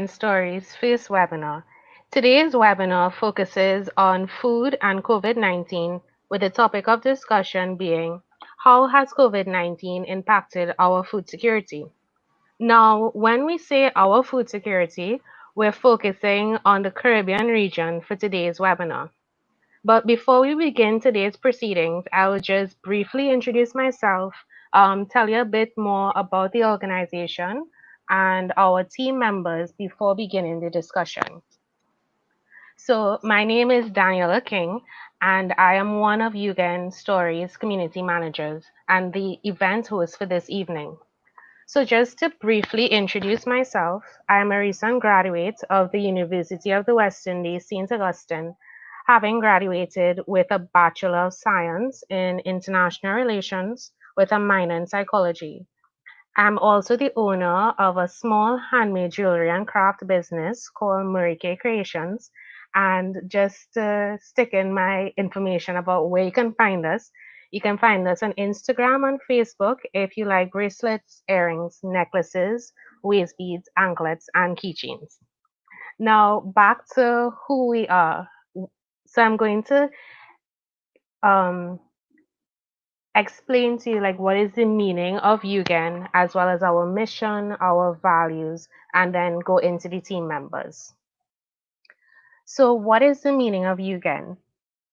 Stories first webinar. Today's webinar focuses on food and COVID-19, with the topic of discussion being how has COVID-19 impacted our food security? Now, when we say our food security, we're focusing on the Caribbean region for today's webinar. But before we begin today's proceedings, I will just briefly introduce myself, tell you a bit more about the organization and our team members before beginning the discussion. So, my name is Daniela King, and I am one of Yugen Stories community managers and the event host for this evening. So, just to briefly introduce myself, I am a recent graduate of the University of the West Indies, St. Augustine, having graduated with a Bachelor of Science in International Relations with a minor in Psychology. I'm also the owner of a small handmade jewelry and craft business called Murike Creations. And just to stick in my information about where you can find us on Instagram and Facebook if you like bracelets, earrings, necklaces, waist beads, anklets, and keychains. Now, back to who we are. So I'm going to um, explain to you like what is the meaning of Yugen, as well as our mission, our values, and then go into the team members. So what is the meaning of Yugen?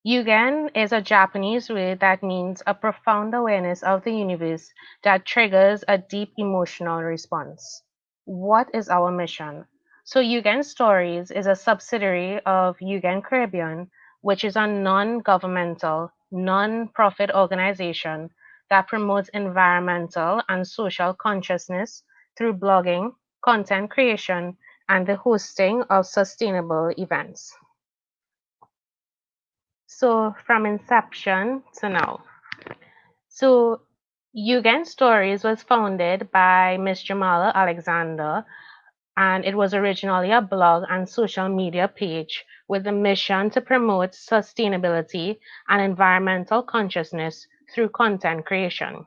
Yugen is a Japanese word that means a profound awareness of the universe that triggers a deep emotional response. What is our mission? So Yugen Stories is a subsidiary of Yugen Caribbean, which is a non-governmental, non-profit organization that promotes environmental and social consciousness through blogging, content creation, and the hosting of sustainable events. So from inception to now. So Yugen Stories was founded by Miss Jamala Alexander, and it was originally a blog and social media page with the mission to promote sustainability and environmental consciousness through content creation.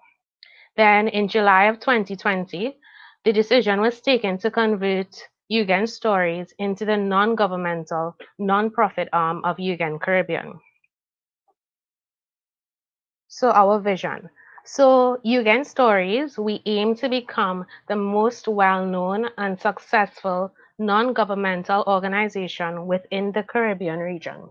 Then in July of 2020, the decision was taken to convert Yugen Stories into the non-governmental, non-profit arm of Yugen Caribbean. So our vision. So Yugen Stories, we aim to become the most well-known and successful non-governmental organization within the Caribbean region.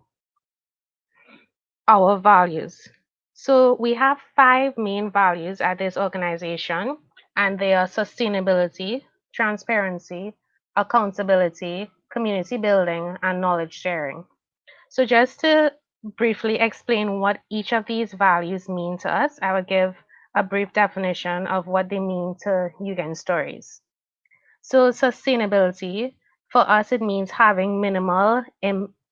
Our values. So we have 5 main values at this organization, and they are sustainability, transparency, accountability, community building, and knowledge sharing. So just to briefly explain what each of these values mean to us, I will give a brief definition of what they mean to Yugen Stories. So sustainability, for us, it means having minimal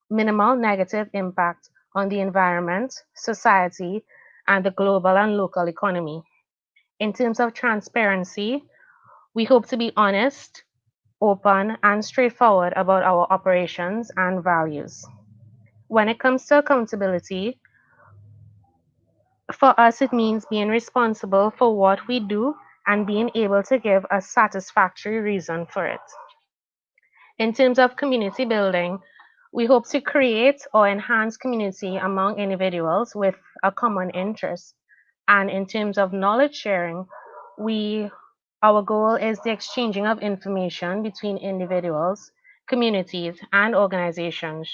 negative impact on the environment, society, and the global and local economy. In terms of transparency, we hope to be honest, open, and straightforward about our operations and values. When it comes to accountability, for us, it means being responsible for what we do and being able to give a satisfactory reason for it. In terms of community building, we hope to create or enhance community among individuals with a common interest. And in terms of knowledge sharing, our goal is the exchanging of information between individuals, communities, and organizations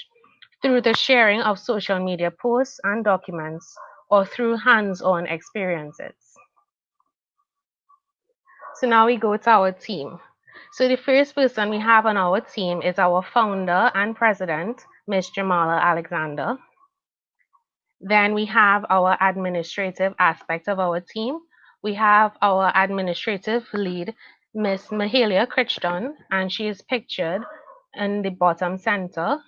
through the sharing of social media posts and documents or through hands-on experiences. So now we go to our team. So the first person we have on our team is our founder and president, Ms. Jamala Alexander. Then we have our administrative aspect of our team. We have our administrative lead, Ms. Mahalia Crichton, and she is pictured in the bottom center.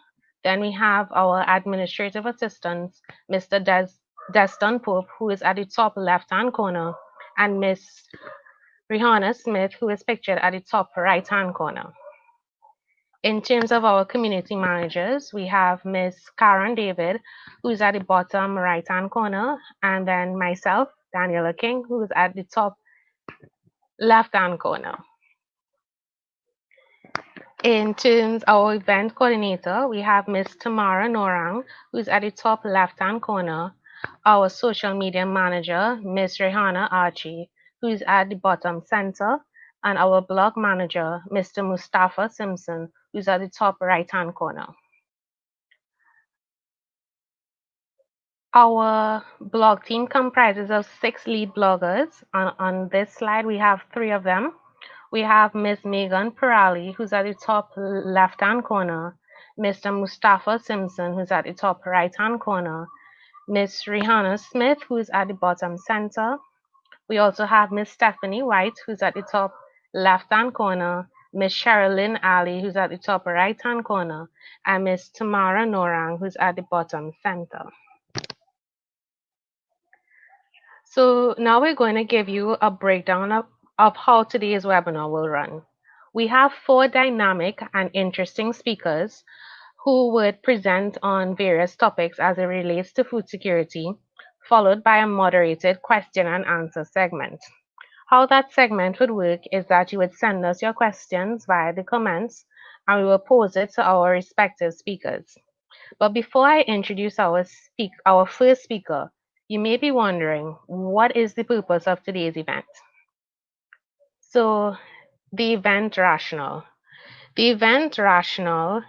Then we have our administrative assistant, Mr. Deston Pope, who is at the top left-hand corner, and Ms. Rihanna Smith, who is pictured at the top right-hand corner. In terms of our community managers, we have Ms. Karen David, who's at the bottom right-hand corner, and then myself, Daniela King, who's at the top left-hand corner. In terms of our event coordinator, we have Miss Tamara Norang, who's at the top left-hand corner. Our social media manager, Miss Rehana Archie, who's at the bottom center. And our blog manager, Mr. Mustafa Simpson, who's at the top right-hand corner. Our blog team comprises of 6 lead bloggers. On this slide, we have 3 of them. We have Ms. Megan Pirali, who's at the top left-hand corner, Mr. Mustafa Simpson, who's at the top right-hand corner, Ms. Rihanna Smith, who's at the bottom center. We also have Ms. Stephanie White, who's at the top left-hand corner, Ms. Sherilyn Ali, who's at the top right-hand corner, and Ms. Tamara Norang, who's at the bottom center. So now we're going to give you a breakdown of how today's webinar will run. We have 4 dynamic and interesting speakers who would present on various topics as it relates to food security, followed by a moderated question and answer segment. How that segment would work is that you would send us your questions via the comments and we will pose it to our respective speakers. But before I introduce our first speaker, you may be wondering, what is the purpose of today's event? So, the event rationale. The event rationale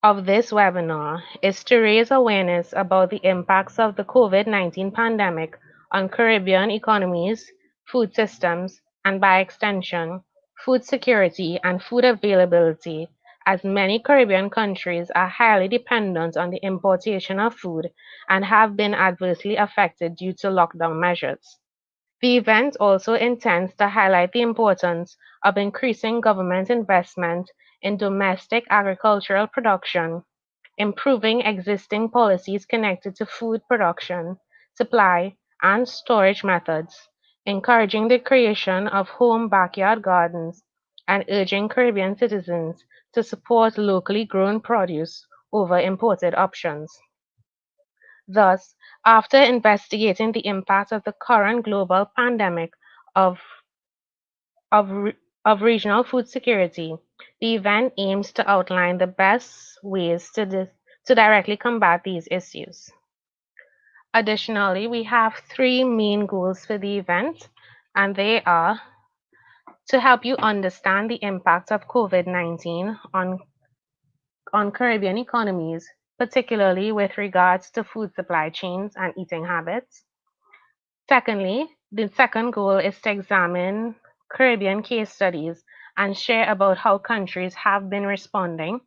of this webinar is to raise awareness about the impacts of the COVID-19 pandemic on Caribbean economies, food systems, and by extension, food security and food availability, as many Caribbean countries are highly dependent on the importation of food and have been adversely affected due to lockdown measures. The event also intends to highlight the importance of increasing government investment in domestic agricultural production, improving existing policies connected to food production, supply, and storage methods, encouraging the creation of home backyard gardens, and urging Caribbean citizens to support locally grown produce over imported options. Thus, after investigating the impact of the current global pandemic of, of, re- of regional food security, the event aims to outline the best ways to directly combat these issues. Additionally, we have 3 main goals for the event, and they are to help you understand the impact of COVID-19 on Caribbean economies, particularly with regards to food supply chains and eating habits. Secondly, the second goal is to examine Caribbean case studies and share about how countries have been responding.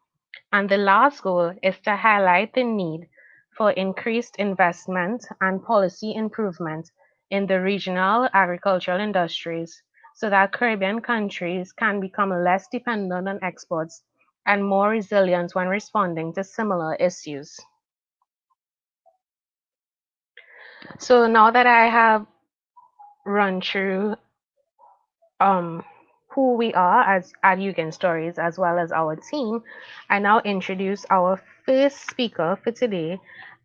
And the last goal is to highlight the need for increased investment and policy improvement in the regional agricultural industries so that Caribbean countries can become less dependent on exports and more resilient when responding to similar issues. So now that I have run through um, who we are as at Yugen Stories as well as our team, I now introduce our first speaker for today.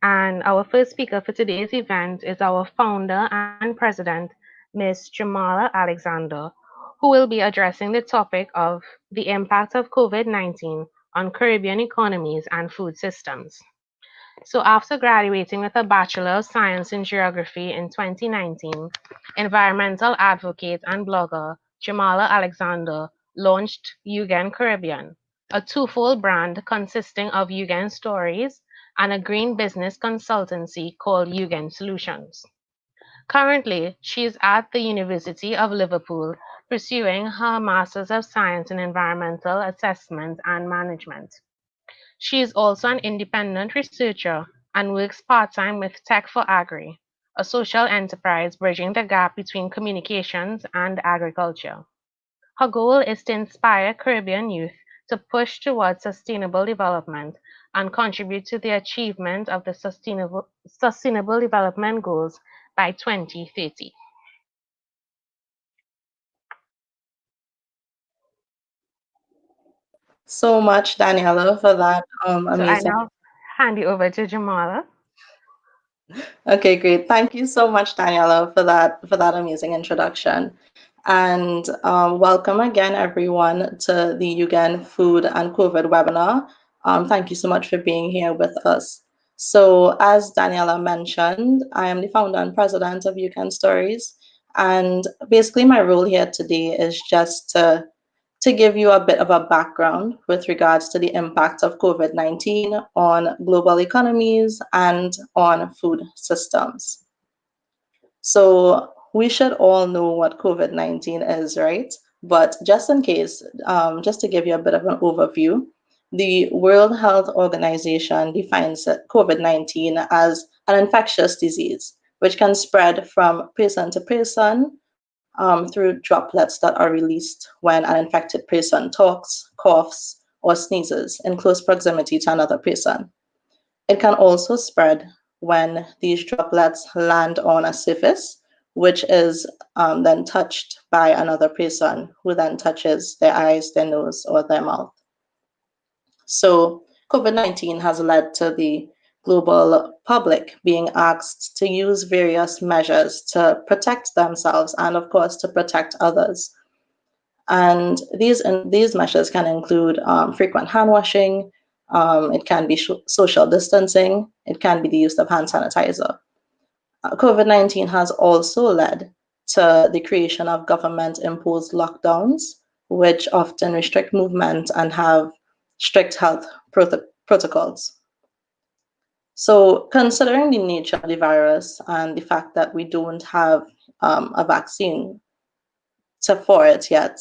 And our first speaker for today's event is our founder and president, Ms. Jamala Alexander, who will be addressing the topic of the impact of COVID-19 on Caribbean economies and food systems. So after graduating with a Bachelor of Science in Geography in 2019, environmental advocate and blogger Jamala Alexander launched Yugen Caribbean, a twofold brand consisting of Yugen Stories and a green business consultancy called Yugen Solutions. Currently, she is at the University of Liverpool pursuing her Masters of Science in Environmental Assessment and Management. She is also an independent researcher and works part-time with Tech for Agri, a social enterprise bridging the gap between communications and agriculture. Her goal is to inspire Caribbean youth to push towards sustainable development and contribute to the achievement of the Sustainable Development Goals by 2030. Thank you so much, Daniela, for that So I amazing. now hand you over to Jamala. Okay, great. Thank you so much, Daniela, for that amazing introduction. And welcome again, everyone, to the UGAN Food and COVID webinar. Thank you so much for being here with us. So, as Daniela mentioned, I am the founder and president of UGAN Stories. And basically, my role here today is just to give you a bit of a background with regards to the impact of COVID-19 on global economies and on food systems. So we should all know what COVID-19 is, right? But just in case, just to give you a bit of an overview, the World Health Organization defines COVID-19 as an infectious disease, which can spread from person to person through droplets that are released when an infected person talks, coughs, or sneezes in close proximity to another person. It can also spread when these droplets land on a surface, which is then touched by another person who then touches their eyes, their nose, or their mouth. So, COVID-19 has led to the global public being asked to use various measures to protect themselves and, of course, to protect others. And these measures can include frequent hand washing, it can be social distancing, it can be the use of hand sanitizer. COVID-19 has also led to the creation of government imposed lockdowns, which often restrict movement and have strict health protocols. So, considering the nature of the virus and the fact that we don't have a vaccine for it yet,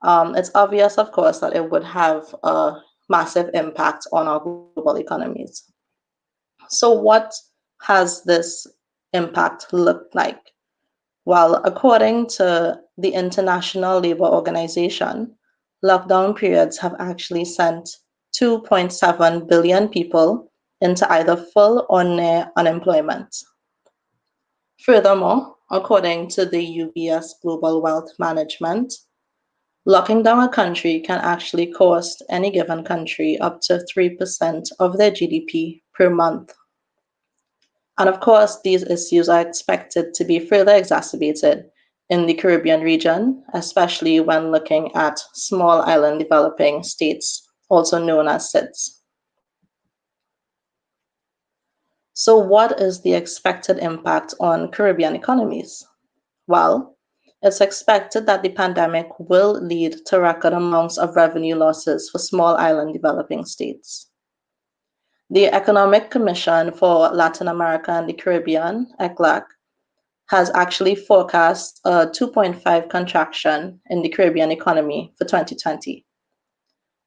it's obvious, of course, that it would have a massive impact on our global economies. So, what has this impact looked like? Well, according to the International Labour Organization, lockdown periods have actually sent 2.7 billion people into either full or near unemployment. Furthermore, according to the UBS Global Wealth Management, locking down a country can actually cost any given country up to 3% of their GDP per month. And of course, these issues are expected to be further exacerbated in the Caribbean region, especially when looking at small island developing states, also known as SIDS. So, what is the expected impact on Caribbean economies? Well, it's expected that the pandemic will lead to record amounts of revenue losses for small island developing states. The Economic Commission for Latin America and the Caribbean, ECLAC, has actually forecast a 2.5 contraction in the Caribbean economy for 2020.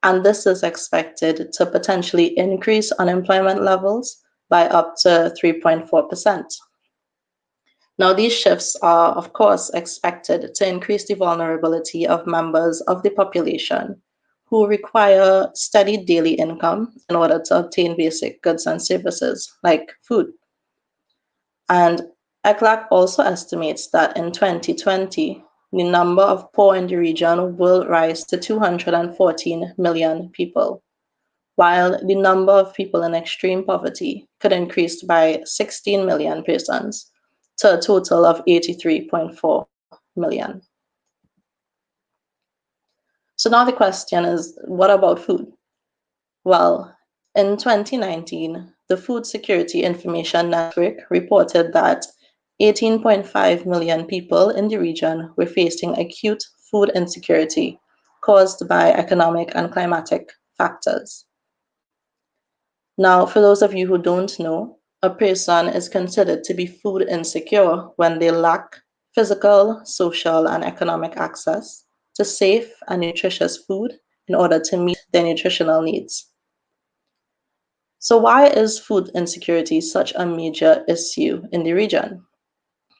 And this is expected to potentially increase unemployment levels by up to 3.4%. Now, these shifts are, of course, expected to increase the vulnerability of members of the population who require steady daily income in order to obtain basic goods and services like food. And ECLAC also estimates that in 2020, the number of poor in the region will rise to 214 million people, while the number of people in extreme poverty could increase by 16 million persons to a total of 83.4 million. So now the question is, what about food? Well, in 2019, the Food Security Information Network reported that 18.5 million people in the region were facing acute food insecurity caused by economic and climatic factors. Now, for those of you who don't know, a person is considered to be food insecure when they lack physical, social, and economic access to safe and nutritious food in order to meet their nutritional needs. So, why is food insecurity such a major issue in the region?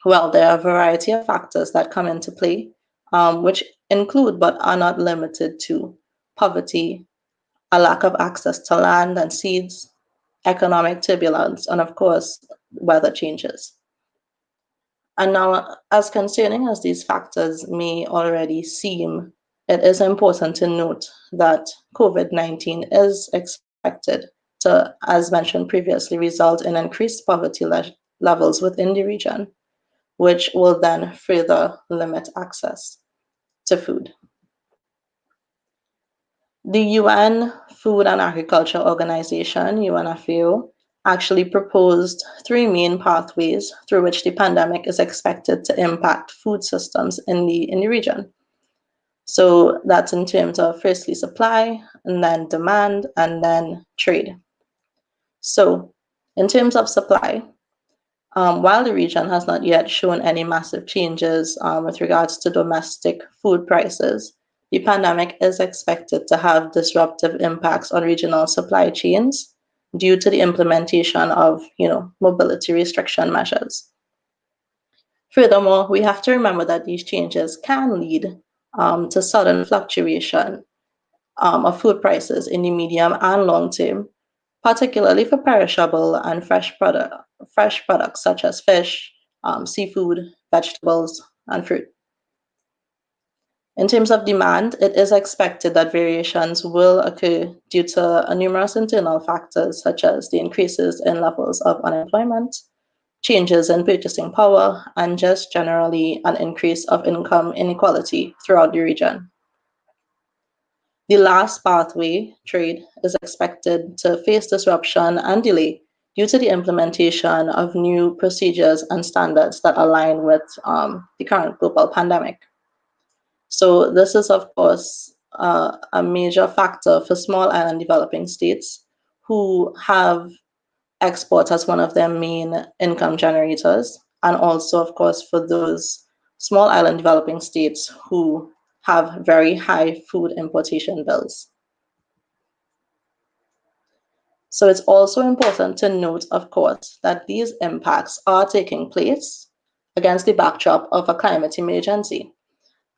Well, there are a variety of factors that come into play, which include but are not limited to poverty, a lack of access to land and seeds, economic turbulence, and of course, weather changes. And now, as concerning as these factors may already seem, it is important to note that COVID-19 is expected to, as mentioned previously, result in increased poverty levels within the region, which will then further limit access. to food. The UN Food and Agriculture Organization, UNFAO, actually proposed three main pathways through which the pandemic is expected to impact food systems in the region. So that's in terms of firstly supply, and then demand, and then trade. So, in terms of supply, while the region has not yet shown any massive changes with regards to domestic food prices, the pandemic is expected to have disruptive impacts on regional supply chains due to the implementation of, mobility restriction measures. Furthermore, we have to remember that these changes can lead to sudden fluctuation of food prices in the medium and long term, particularly for perishable and fresh products such as fish, seafood, vegetables, and fruit. In terms of demand, it is expected that variations will occur due to numerous internal factors such as the increases in levels of unemployment, changes in purchasing power, and just generally an increase of income inequality throughout the region. The last pathway, trade, is expected to face disruption and delay due to the implementation of new procedures and standards that align with the current global pandemic. So, this is, of course, a major factor for small island developing states who have export as one of their main income generators, and also, of course, for those small island developing states who have very high food importation bills. So it's also important to note, of course, that these impacts are taking place against the backdrop of a climate emergency,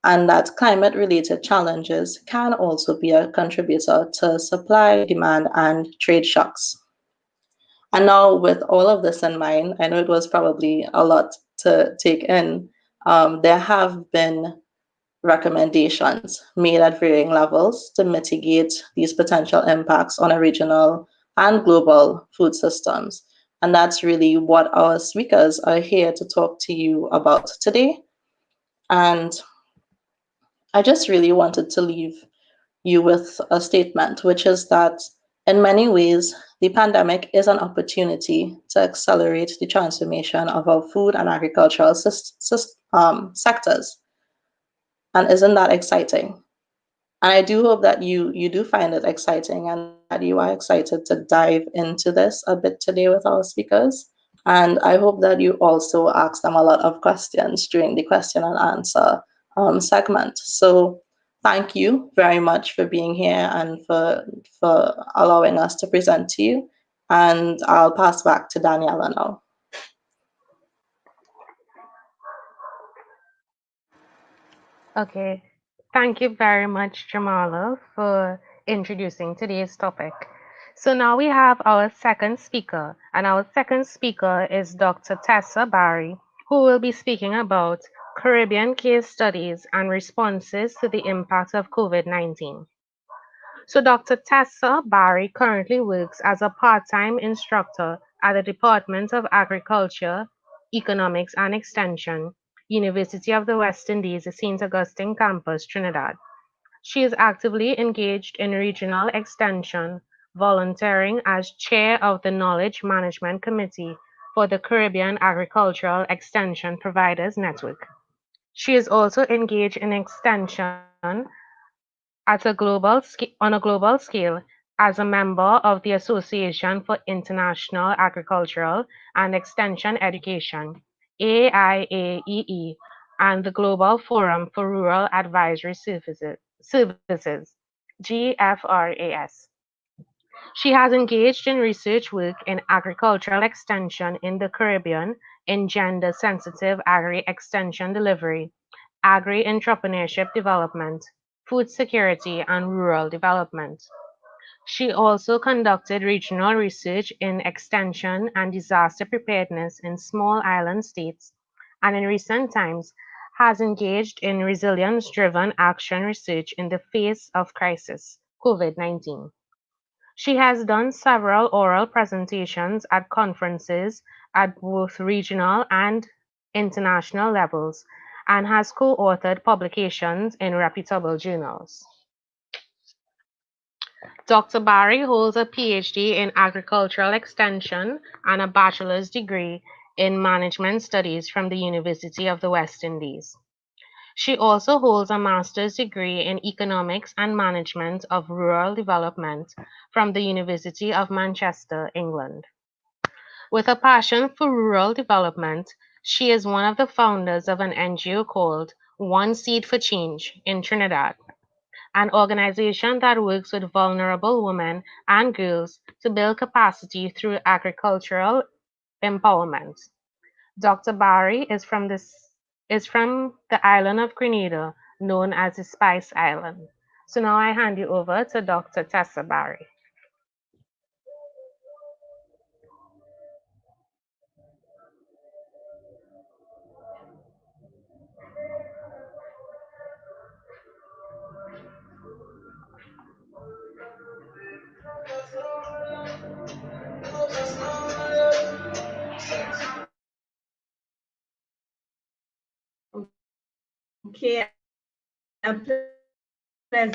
and that climate related challenges can also be a contributor to supply, demand, and trade shocks. And now, with all of this in mind, I know it was probably a lot to take in. There have been recommendations made at varying levels to mitigate these potential impacts on a regional and global food systems. And that's really what our speakers are here to talk to you about today. And I just really wanted to leave you with a statement, which is that in many ways, the pandemic is an opportunity to accelerate the transformation of our food and agricultural sectors. And isn't that exciting? And I do hope that you do find it exciting and that you are excited to dive into this a bit today with our speakers. And I hope that you also ask them a lot of questions during the question and answer segment. So thank you very much for being here and for allowing us to present to you. And I'll pass back to Daniela now. Okay, thank you very much, Jamala, for introducing today's topic. So now we have our second speaker, and our second speaker is Dr. Tessa Barry, who will be speaking about Caribbean case studies and responses to the impact of COVID-19. So Dr. Tessa Barry currently works as a part-time instructor at the Department of Agriculture, Economics and Extension, University of the West Indies, St. Augustine Campus, Trinidad. She is actively engaged in regional extension, volunteering as chair of the Knowledge Management Committee for the Caribbean Agricultural Extension Providers Network. She is also engaged in extension on a global scale as a member of the Association for International Agricultural and Extension Education (AIAEE) and the Global Forum for Rural Advisory Services (GFRAS). She has engaged in research work in agricultural extension in the Caribbean, in gender-sensitive agri-extension delivery, agri-entrepreneurship development, food security, and rural development. She also conducted regional research in extension and disaster preparedness in small island states, and in recent times has engaged in resilience-driven action research in the face of crisis, COVID-19. She has done several oral presentations at conferences at both regional and international levels, and has co-authored publications in reputable journals. Dr. Barry holds a PhD in agricultural extension and a bachelor's degree in management studies from the University of the West Indies. She also holds a master's degree in economics and management of rural development from the University of Manchester, England. With a passion for rural development, she is one of the founders of an NGO called One Seed for Change in Trinidad, an organization that works with vulnerable women and girls to build capacity through agricultural empowerment. Dr. Barry is from the island of Grenada, known as the Spice Island. So now I hand you over to Dr. Tessa Barry. Okay, a pleasant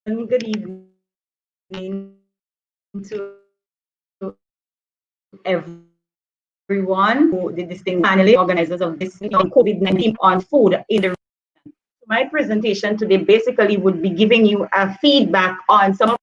good evening to everyone, who the distinguished panelists, organizers of this COVID-19 on food in the my presentation today basically would be giving you a feedback on some of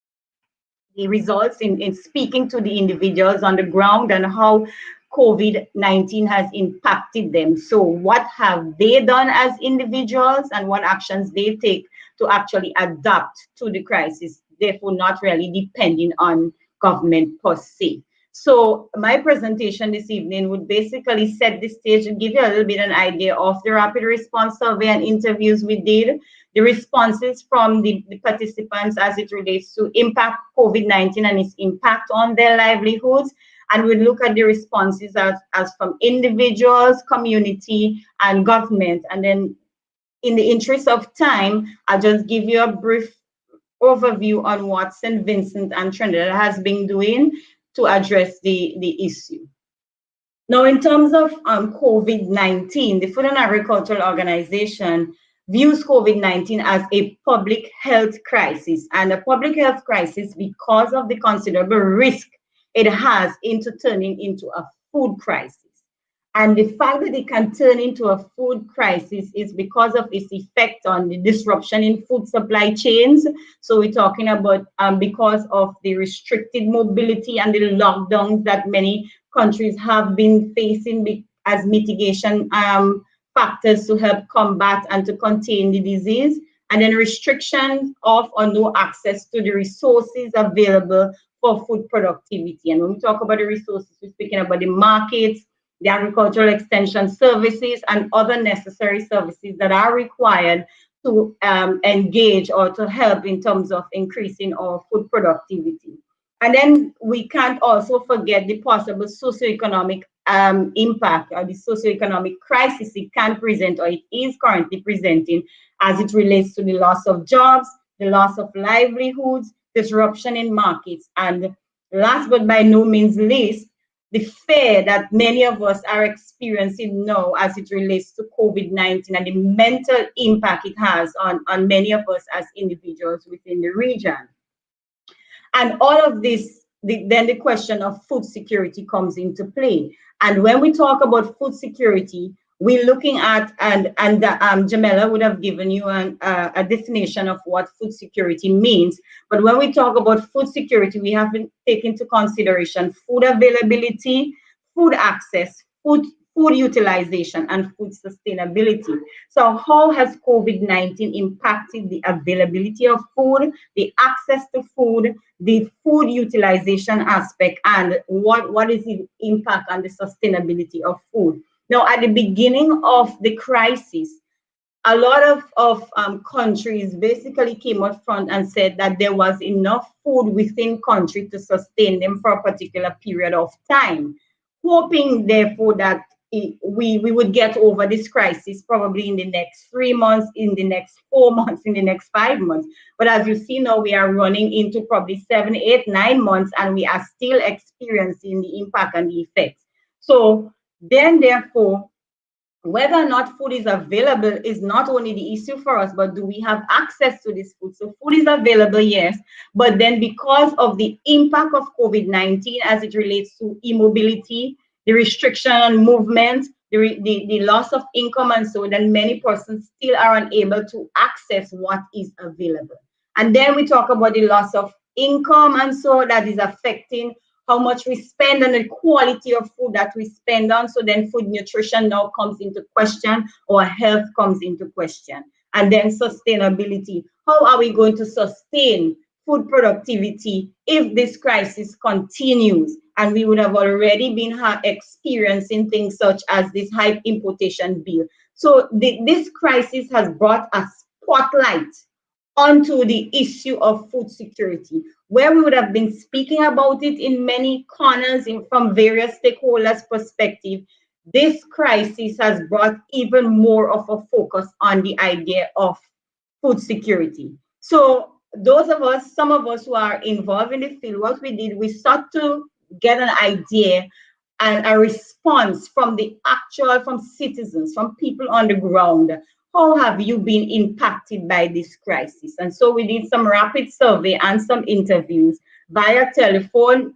the results in speaking to the individuals on the ground and how COVID-19 has impacted them. So what have they done as individuals and what actions they take to actually adapt to the crisis, therefore not really depending on government per se. So my presentation this evening would basically set the stage and give you a little bit an idea of the rapid response survey and interviews we did, the responses from the participants as it relates to impact COVID-19 and its impact on their livelihoods. And we look at the responses as from individuals, community, and government. And then in the interest of time, I'll just give you a brief overview on what St. Vincent and Trinidad has been doing to address the issue. Now, in terms of COVID-19, the Food and Agricultural Organization views COVID-19 as a public health crisis, and a public health crisis because of the considerable risk it has into turning into a food crisis. And the fact that it can turn into a food crisis is because of its effect on the disruption in food supply chains. So we're talking about because of the restricted mobility and the lockdowns that many countries have been facing as mitigation factors to help combat and to contain the disease. And then restrictions of or no access to the resources available for food productivity. And when we talk about the resources, we're speaking about the markets, the agricultural extension services, and other necessary services that are required to engage or to help in terms of increasing our food productivity. And then we can't also forget the possible socioeconomic impact or the socioeconomic crisis it can present or it is currently presenting as it relates to the loss of jobs, the loss of livelihoods, disruption in markets, and last but by no means least, the fear that many of us are experiencing now as it relates to COVID-19 and the mental impact it has on many of us as individuals within the region. And all of this, then the question of food security comes into play. And when we talk about food security, we're looking at, and Jamela would have given you a definition of what food security means. But when we talk about food security, we have to take into consideration food availability, food access, food utilization, and food sustainability. So how has COVID-19 impacted the availability of food, the access to food, the food utilization aspect, and what is the impact on the sustainability of food? Now, at the beginning of the crisis, a lot of countries basically came up front and said that there was enough food within country to sustain them for a particular period of time, hoping therefore that we would get over this crisis probably in the next 3 months, in the next 4 months, in the next 5 months. But as you see now, we are running into probably 7, 8, 9 months, and we are still experiencing the impact and the effects. So then, therefore, whether or not food is available is not only the issue for us, but do we have access to this food? So food is available, yes, but then because of the impact of COVID-19 as it relates to immobility, the restriction on movement, the loss of income, and so then many persons still are unable to access what is available. And then we talk about the loss of income, and so that is affecting how much we spend and the quality of food that we spend on. So then food nutrition now comes into question, or health comes into question. And then sustainability. How are we going to sustain food productivity if this crisis continues? And we would have already been experiencing things such as this high importation bill. So this crisis has brought a spotlight onto the issue of food security, where we would have been speaking about it in many corners from various stakeholders' perspective. This crisis has brought even more of a focus on the idea of food security. So those of us, some of us who are involved in the field, what we did, we sought to get an idea and a response from citizens, from people on the ground. How have you been impacted by this crisis? And so we did some rapid survey and some interviews via telephone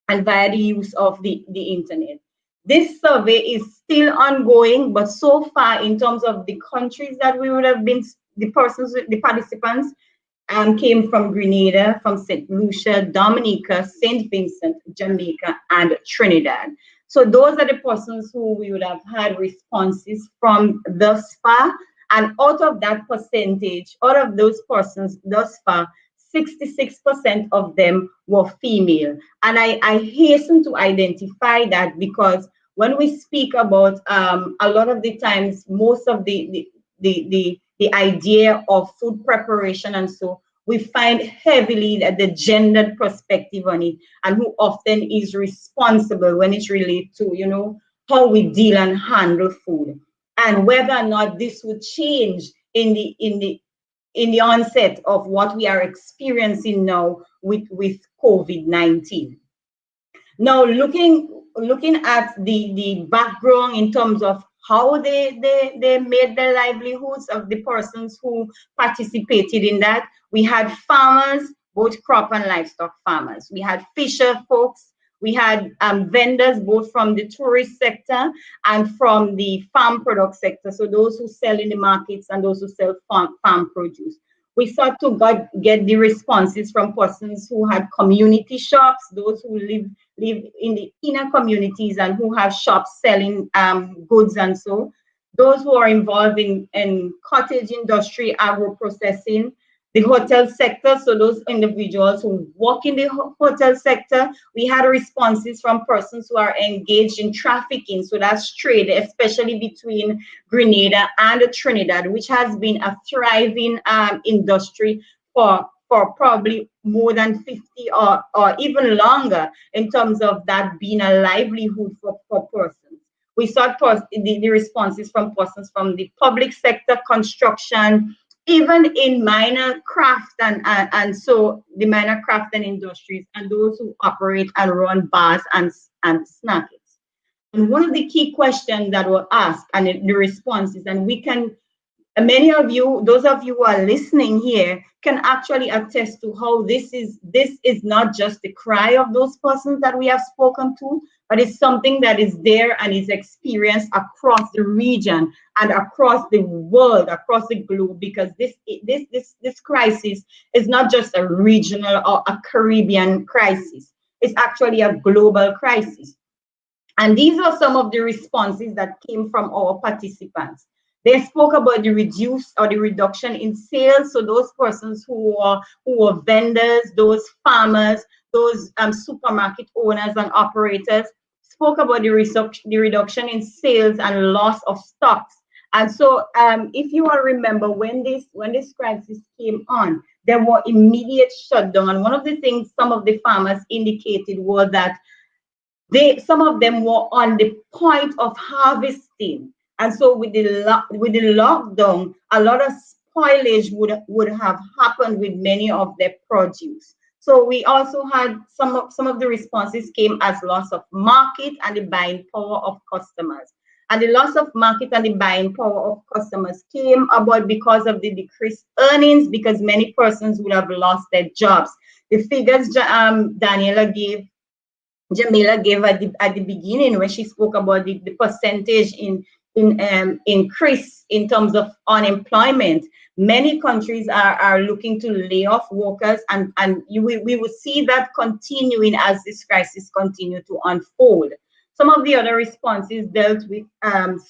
and via the use of the internet. This survey is still ongoing, but so far in terms of the countries that we would have been, the participants came from Grenada, from St. Lucia, Dominica, St. Vincent, Jamaica, and Trinidad. So those are the persons who we would have had responses from thus far. And out of that percentage, out of those persons thus far, 66% of them were female. And I hasten to identify that because when we speak about a lot of the times, most of the idea of food preparation and so we find heavily that the gendered perspective on it and who often is responsible when it relates to, how we deal and handle food and whether or not this would change in the onset of what we are experiencing now with COVID-19. Now, looking at the background in terms of how they made their livelihoods of the persons who participated in that, we had farmers, both crop and livestock farmers. We had fisher folks. We had vendors, both from the tourist sector and from the farm product sector. So those who sell in the markets and those who sell farm produce. We sought to get the responses from persons who had community shops, those who live in the inner communities and who have shops selling goods and so. Those who are involved in cottage industry, agro processing, the hotel sector, so those individuals who work in the hotel sector. We had responses from persons who are engaged in trafficking, so that's trade, especially between Grenada and Trinidad, which has been a thriving industry for probably more than 50 or even longer in terms of that being a livelihood for persons. We saw the responses from persons from the public sector, construction, even in minor craft and so the minor craft and industries and those who operate and run bars and snackers. And one of the key questions that were asked and the responses, and we can, many of you, those of you who are listening here, can actually attest to how this is not just the cry of those persons that we have spoken to, but it's something that is there and is experienced across the region and across the world, across the globe, because this crisis is not just a regional or a Caribbean crisis. It's actually a global crisis. And these are some of the responses that came from our participants. They spoke about the reduction in sales. So those persons who were vendors, those farmers, those supermarket owners and operators spoke about the reduction in sales and loss of stocks. And so if you all remember when this crisis came on, there were immediate shutdown. And one of the things some of the farmers indicated was that some of them were on the point of harvesting. And so with the lockdown, a lot of spoilage would have happened with many of their produce. So we also had some of the responses came as loss of market and the buying power of customers. And the loss of market and the buying power of customers came about because of the decreased earnings, because many persons would have lost their jobs. The figures Jamila gave at the beginning when she spoke about the percentage in increase in terms of unemployment. Many countries are looking to lay off workers, and we will see that continuing as this crisis continue to unfold. Some of the other responses dealt with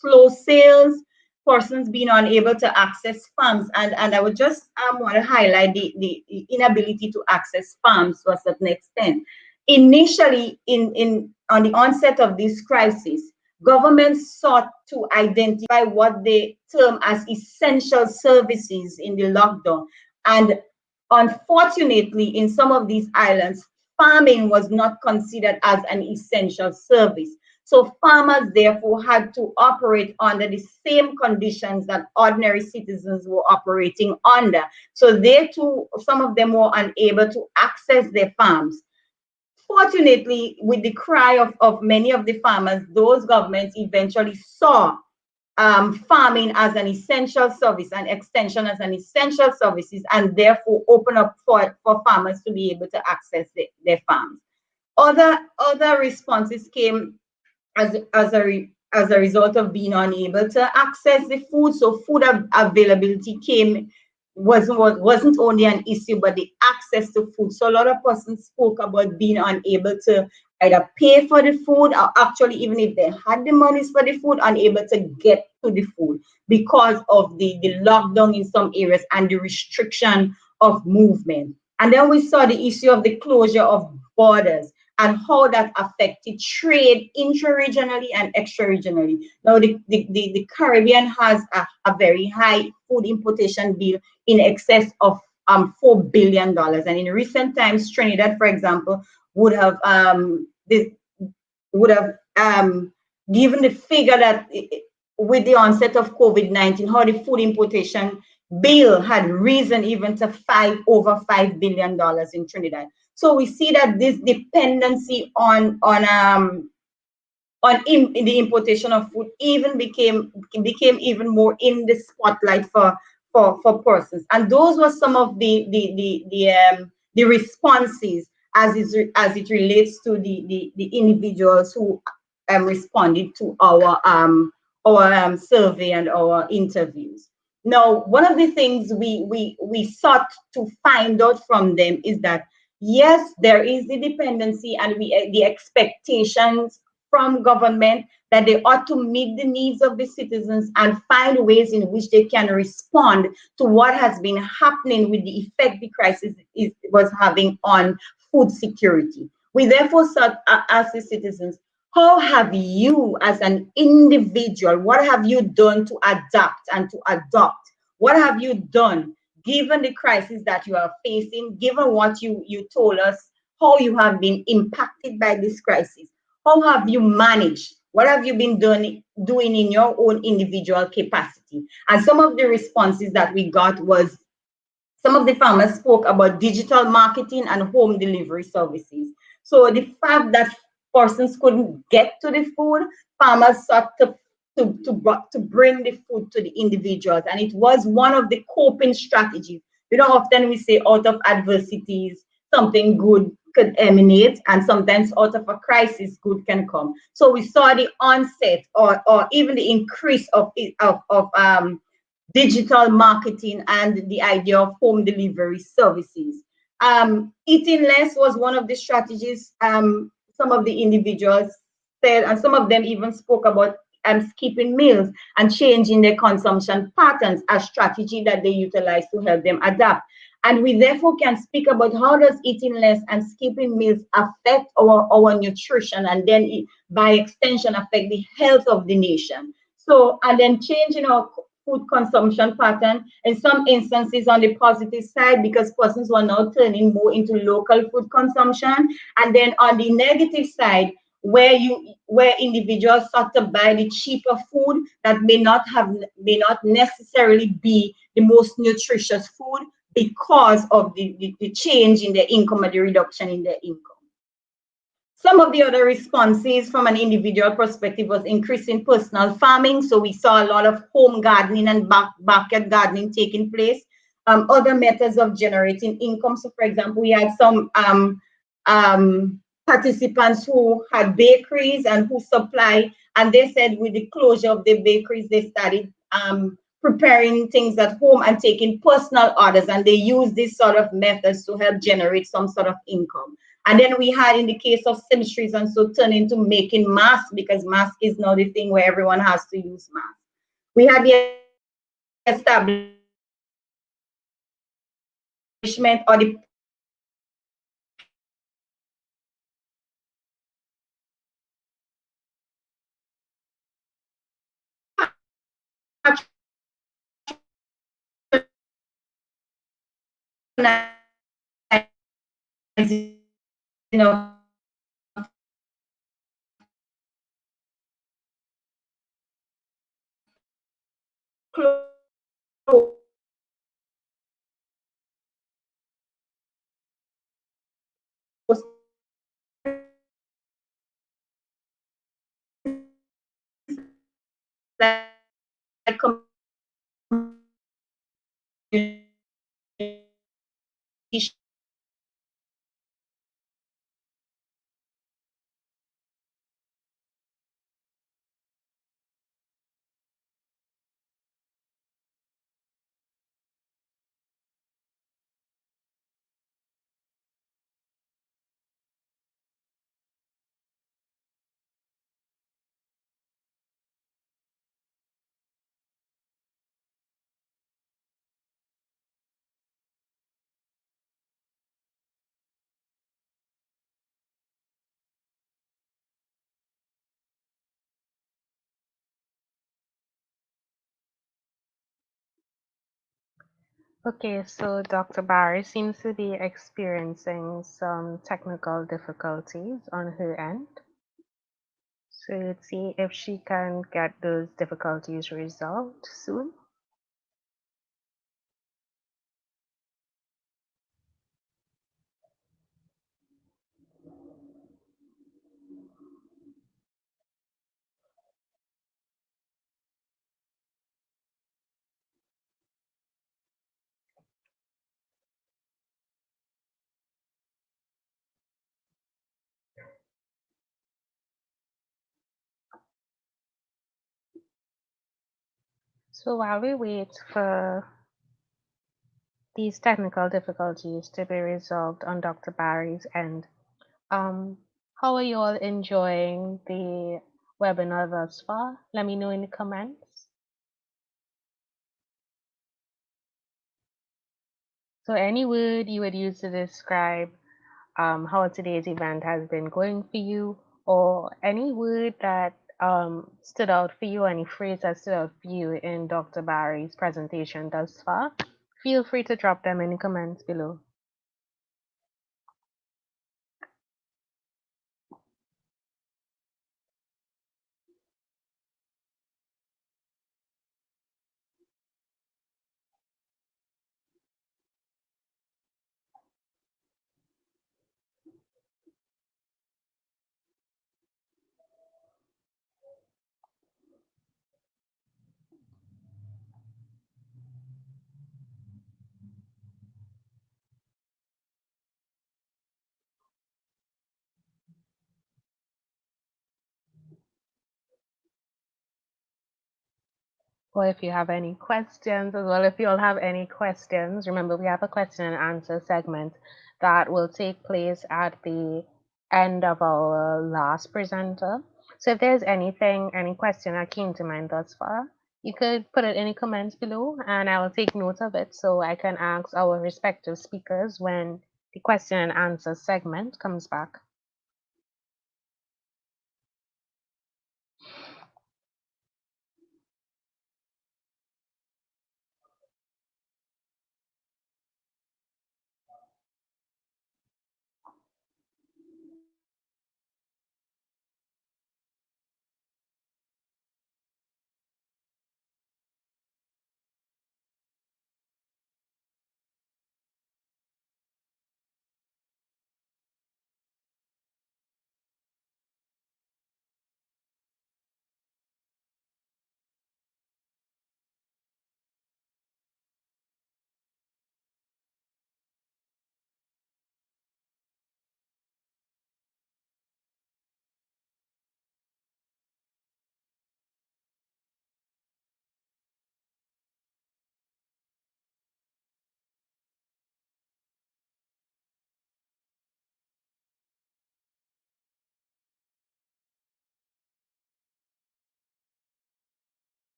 slow sales, persons being unable to access farms, and I would just want to highlight the inability to access farms to a certain extent. Initially, on the onset of this crisis, governments sought to identify what they term as essential services in the lockdown. And unfortunately, in some of these islands, farming was not considered as an essential service. So farmers therefore had to operate under the same conditions that ordinary citizens were operating under. So they too, some of them were unable to access their farms. Fortunately, with the cry of many of the farmers, those governments eventually saw farming as an essential service, and extension as an essential services, and therefore open up for farmers to be able to access their farms. Other responses came as a result of being unable to access the food. So food availability wasn't only an issue, but the access to food. So a lot of persons spoke about being unable to either pay for the food, or actually even if they had the monies for the food, unable to get to the food because of the lockdown in some areas and the restriction of movement. And then we saw the issue of the closure of borders and how that affected trade intra-regionally and extra-regionally. Now, the Caribbean has a very high food importation bill in excess of $4 billion. And in recent times, Trinidad, for example, would have given the figure that with the onset of COVID-19, how the food importation bill had risen even to over $5 billion in Trinidad. So we see that this dependency on the importation of food even became even more in the spotlight for persons. And those were some of the responses as it relates to the individuals who responded to our survey and our interviews. Now, one of the things we sought to find out from them is that yes, there is the dependency and the expectations from government that they ought to meet the needs of the citizens and find ways in which they can respond to what has been happening with the effect the crisis was having on food security. We therefore sought, as the citizens, how have you as an individual, what have you done to adapt and to adopt? What have you done given the crisis that you are facing, given what you told us, how you have been impacted by this crisis? How have you managed? What have you been doing in your own individual capacity? And some of the responses that we got was, some of the farmers spoke about digital marketing and home delivery services. So the fact that persons couldn't get to the food, farmers sought to bring the food to the individuals. And it was one of the coping strategies. Often we say out of adversities, something good could emanate, and sometimes out of a crisis, good can come. So we saw the onset or even the increase of digital marketing and the idea of home delivery services. Eating less was one of the strategies some of the individuals said, and some of them even spoke about skipping meals and changing their consumption patterns, a strategy that they utilize to help them adapt. And we therefore can speak about how does eating less and skipping meals affect our nutrition, and then by extension affect the health of the nation. So, and then changing our food consumption pattern in some instances on the positive side, because persons were now turning more into local food consumption. And then on the negative side, where individuals start to buy the cheaper food that may not necessarily be the most nutritious food because of the change in their income or the reduction in their income. Some of the other responses from an individual perspective was increasing personal farming. So we saw a lot of home gardening and backyard gardening taking place. Other methods of generating income. So, for example, we had some participants who had bakeries and who supply, and they said with the closure of the bakeries, they started preparing things at home and taking personal orders, and they use this sort of methods to help generate some sort of income. And then we had in the case of seamsters and so turn into making masks, because mask is now the thing where everyone has to use mask. We had the establishment or the patronizing clothes like Okay, so Dr. Barry seems to be experiencing some technical difficulties on her end. So let's see if she can get those difficulties resolved soon. So while we wait for these technical difficulties to be resolved on Dr. Barry's end, um, how are you all enjoying the webinar thus far? Let me know in the comments. So any word you would use to describe how today's event has been going for you, or any word that stood out for you, any phrase that stood out for you in Dr. Barry's presentation thus far, feel free to drop them in the comments below. Or if you have any questions as well, if you all have any questions, remember we have a question and answer segment that will take place at the end of our last presenter. So if there's anything, any question that came to mind thus far, you could put it in the comments below and I will take note of it so I can ask our respective speakers when the question and answer segment comes back.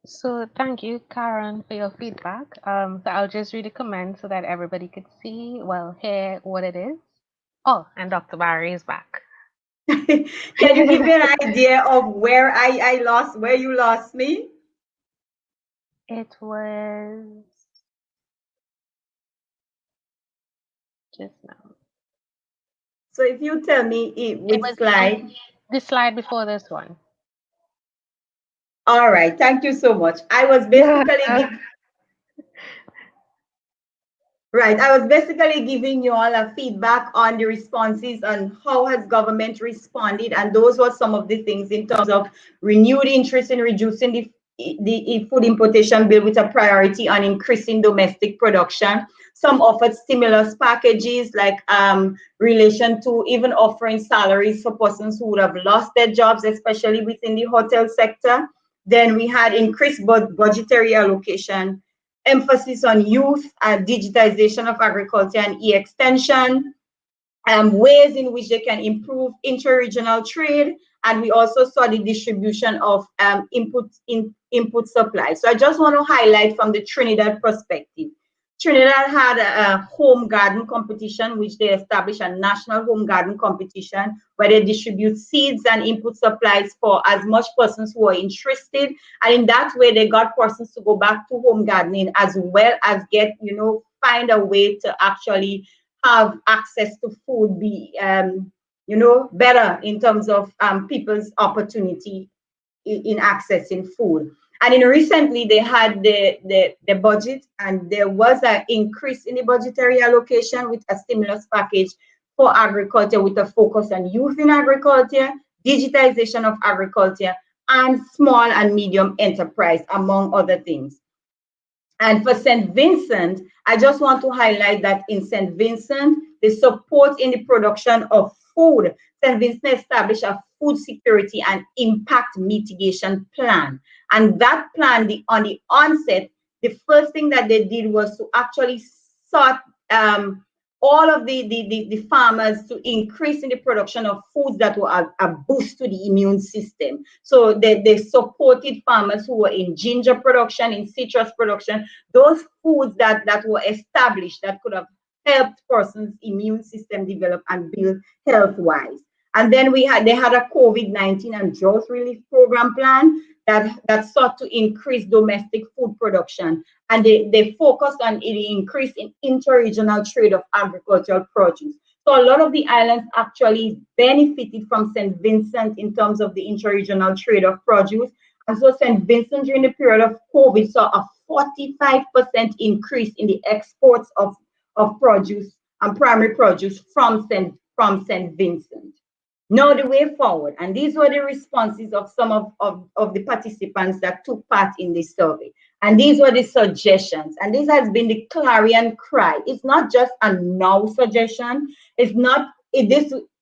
So thank you, Karen, for your feedback. So I'll just read the comments so that everybody could see, well, hear what it is. Oh, and Dr. Barry is back. Can you give me an idea of where you lost me? It was just now. So if you tell me It which was slide. the slide before this one. All right, thank you so much. Yeah. Right. I was basically giving you all a feedback on the responses on how has government responded, and those were some of the things in terms of renewed interest in reducing the food importation bill with a priority on increasing domestic production. Some offered stimulus packages like relation to even offering salaries for persons who would have lost their jobs, especially within the hotel sector. Then we had increased budgetary allocation, emphasis on youth and digitization of agriculture and e-extension, ways in which they can improve inter-regional trade, and we also saw the distribution of input supply. So I just want to highlight from the Trinidad perspective. Trinidad had a home garden competition, which they established a national home garden competition where they distribute seeds and input supplies for as much persons who are interested. And in that way, they got persons to go back to home gardening as well as get, find a way to actually have access to food be better in terms of people's opportunity in accessing food. And in recently they had the budget, and there was an increase in the budgetary allocation with a stimulus package for agriculture with a focus on youth in agriculture, digitization of agriculture, and small and medium enterprise, among other things. And for St. Vincent, I just want to highlight that in St. Vincent, the support in the production of food, St. Vincent established a food security and impact mitigation plan. And that plan, on the onset, the first thing that they did was to actually sort all of the farmers to increase in the production of foods that were a boost to the immune system. So they supported farmers who were in ginger production, in citrus production, those foods that were established that could have helped persons' immune system develop and build health-wise. And then they had a COVID-19 and drought relief program plan that sought to increase domestic food production. And they focused on the increase in interregional trade of agricultural produce. So a lot of the islands actually benefited from St. Vincent in terms of the interregional trade of produce. And so St. Vincent during the period of COVID saw a 45% increase in the exports of produce and primary produce from St. Vincent. Now the way forward, and these were the responses of some of the participants that took part in this survey. And these were the suggestions, and this has been the clarion cry. It's not just a now suggestion. This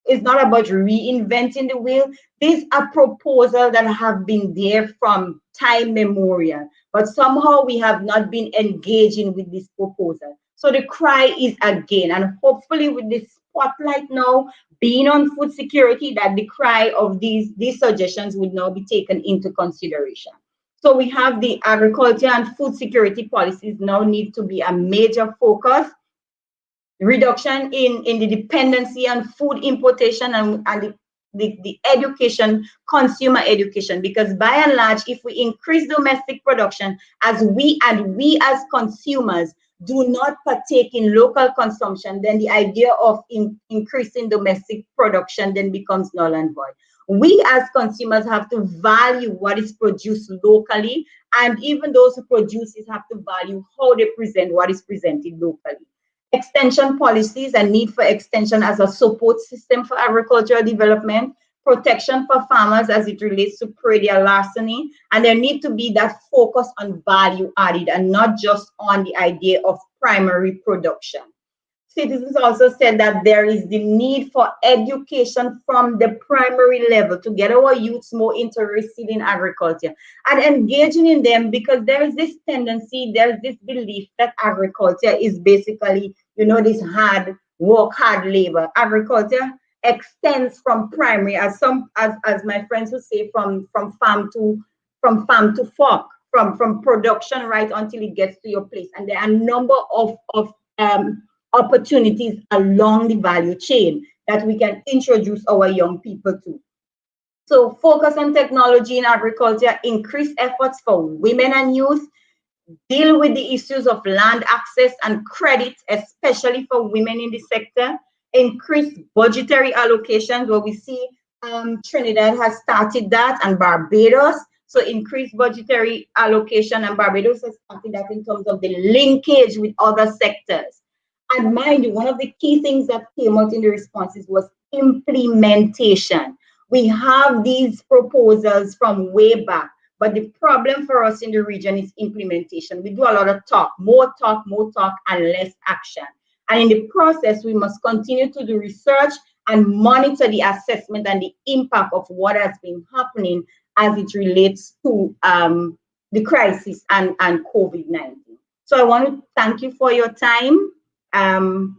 is not about reinventing the wheel. These are proposals that have been there from time memorial, but somehow we have not been engaging with this proposal. So the cry is again, and hopefully with the spotlight now being on food security, that the cry of these suggestions would now be taken into consideration. So we have the agriculture and food security policies now need to be a major focus. Reduction in the dependency on food importation and the education, consumer education, because by and large, if we increase domestic production as we as consumers do not partake in local consumption, then the idea of increasing domestic production then becomes null and void. We as consumers have to value what is produced locally, and even those who produce it have to value how they present what is presented locally. Extension policies and need for extension as a support system for agricultural development, protection for farmers as it relates to predial larceny, and there need to be that focus on value added and not just on the idea of primary production. Citizens also said that there is the need for education from the primary level to get our youths more interested in agriculture and engaging in them, because there is this tendency, there's this belief that agriculture is basically, this hard work, hard labor. Agriculture extends from primary, as my friends would say, from farm to fork. from production right until it gets to your place. And there are a number of opportunities along the value chain that we can introduce our young people to. So focus on technology in agriculture, increase efforts for women and youth, deal with the issues of land access and credit, especially for women in the sector, increase budgetary allocations, where we see Trinidad has started that, and Barbados. So increase budgetary allocation, and Barbados has started that in terms of the linkage with other sectors. And mind you, one of the key things that came out in the responses was implementation. We have these proposals from way back, but the problem for us in the region is implementation. We do a lot of talk, and less action. And in the process, we must continue to do research and monitor the assessment and the impact of what has been happening as it relates to the crisis and COVID-19. So I want to thank you for your time, and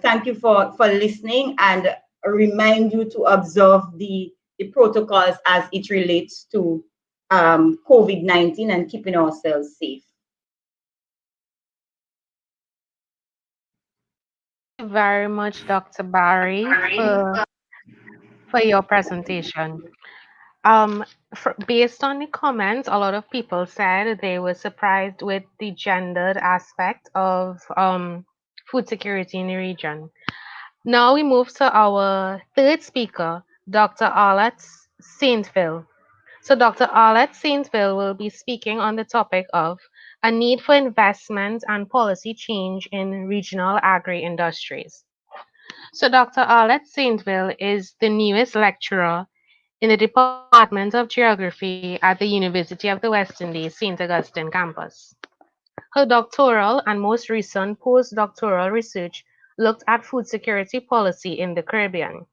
thank you for listening, and remind you to observe the protocols as it relates to COVID-19 and keeping ourselves safe. Thank you very much, Dr. Barry, for your presentation. Um, Based on the comments, a lot of people said they were surprised with the gendered aspect of food security in the region. Now we move to our third speaker, Dr. Arlette Saintville. So Dr. Arlette Saintville will be speaking on the topic of a need for investment and policy change in regional agri-industries. So Dr. Arlette Saintville is the newest lecturer in the Department of Geography at the University of the West Indies, St. Augustine campus. Her doctoral and most recent postdoctoral research looked at food security policy in the Caribbean.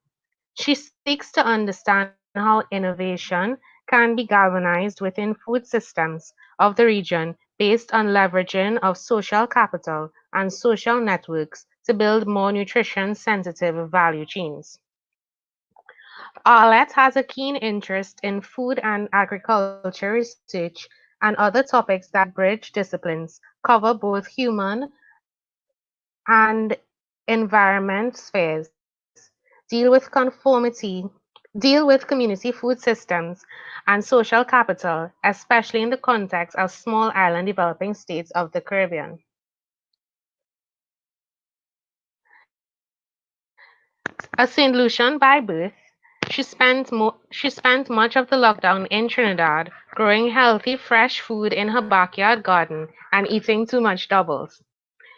She seeks to understand how innovation can be galvanized within food systems of the region based on leveraging of social capital and social networks to build more nutrition sensitive value chains. Arlette has a keen interest in food and agriculture research and other topics that bridge disciplines, cover both human and environment spheres, deal with community food systems and social capital, especially in the context of small island developing states of the Caribbean. A St. Lucian by birth, she spent much of the lockdown in Trinidad, growing healthy, fresh food in her backyard garden and eating too much doubles.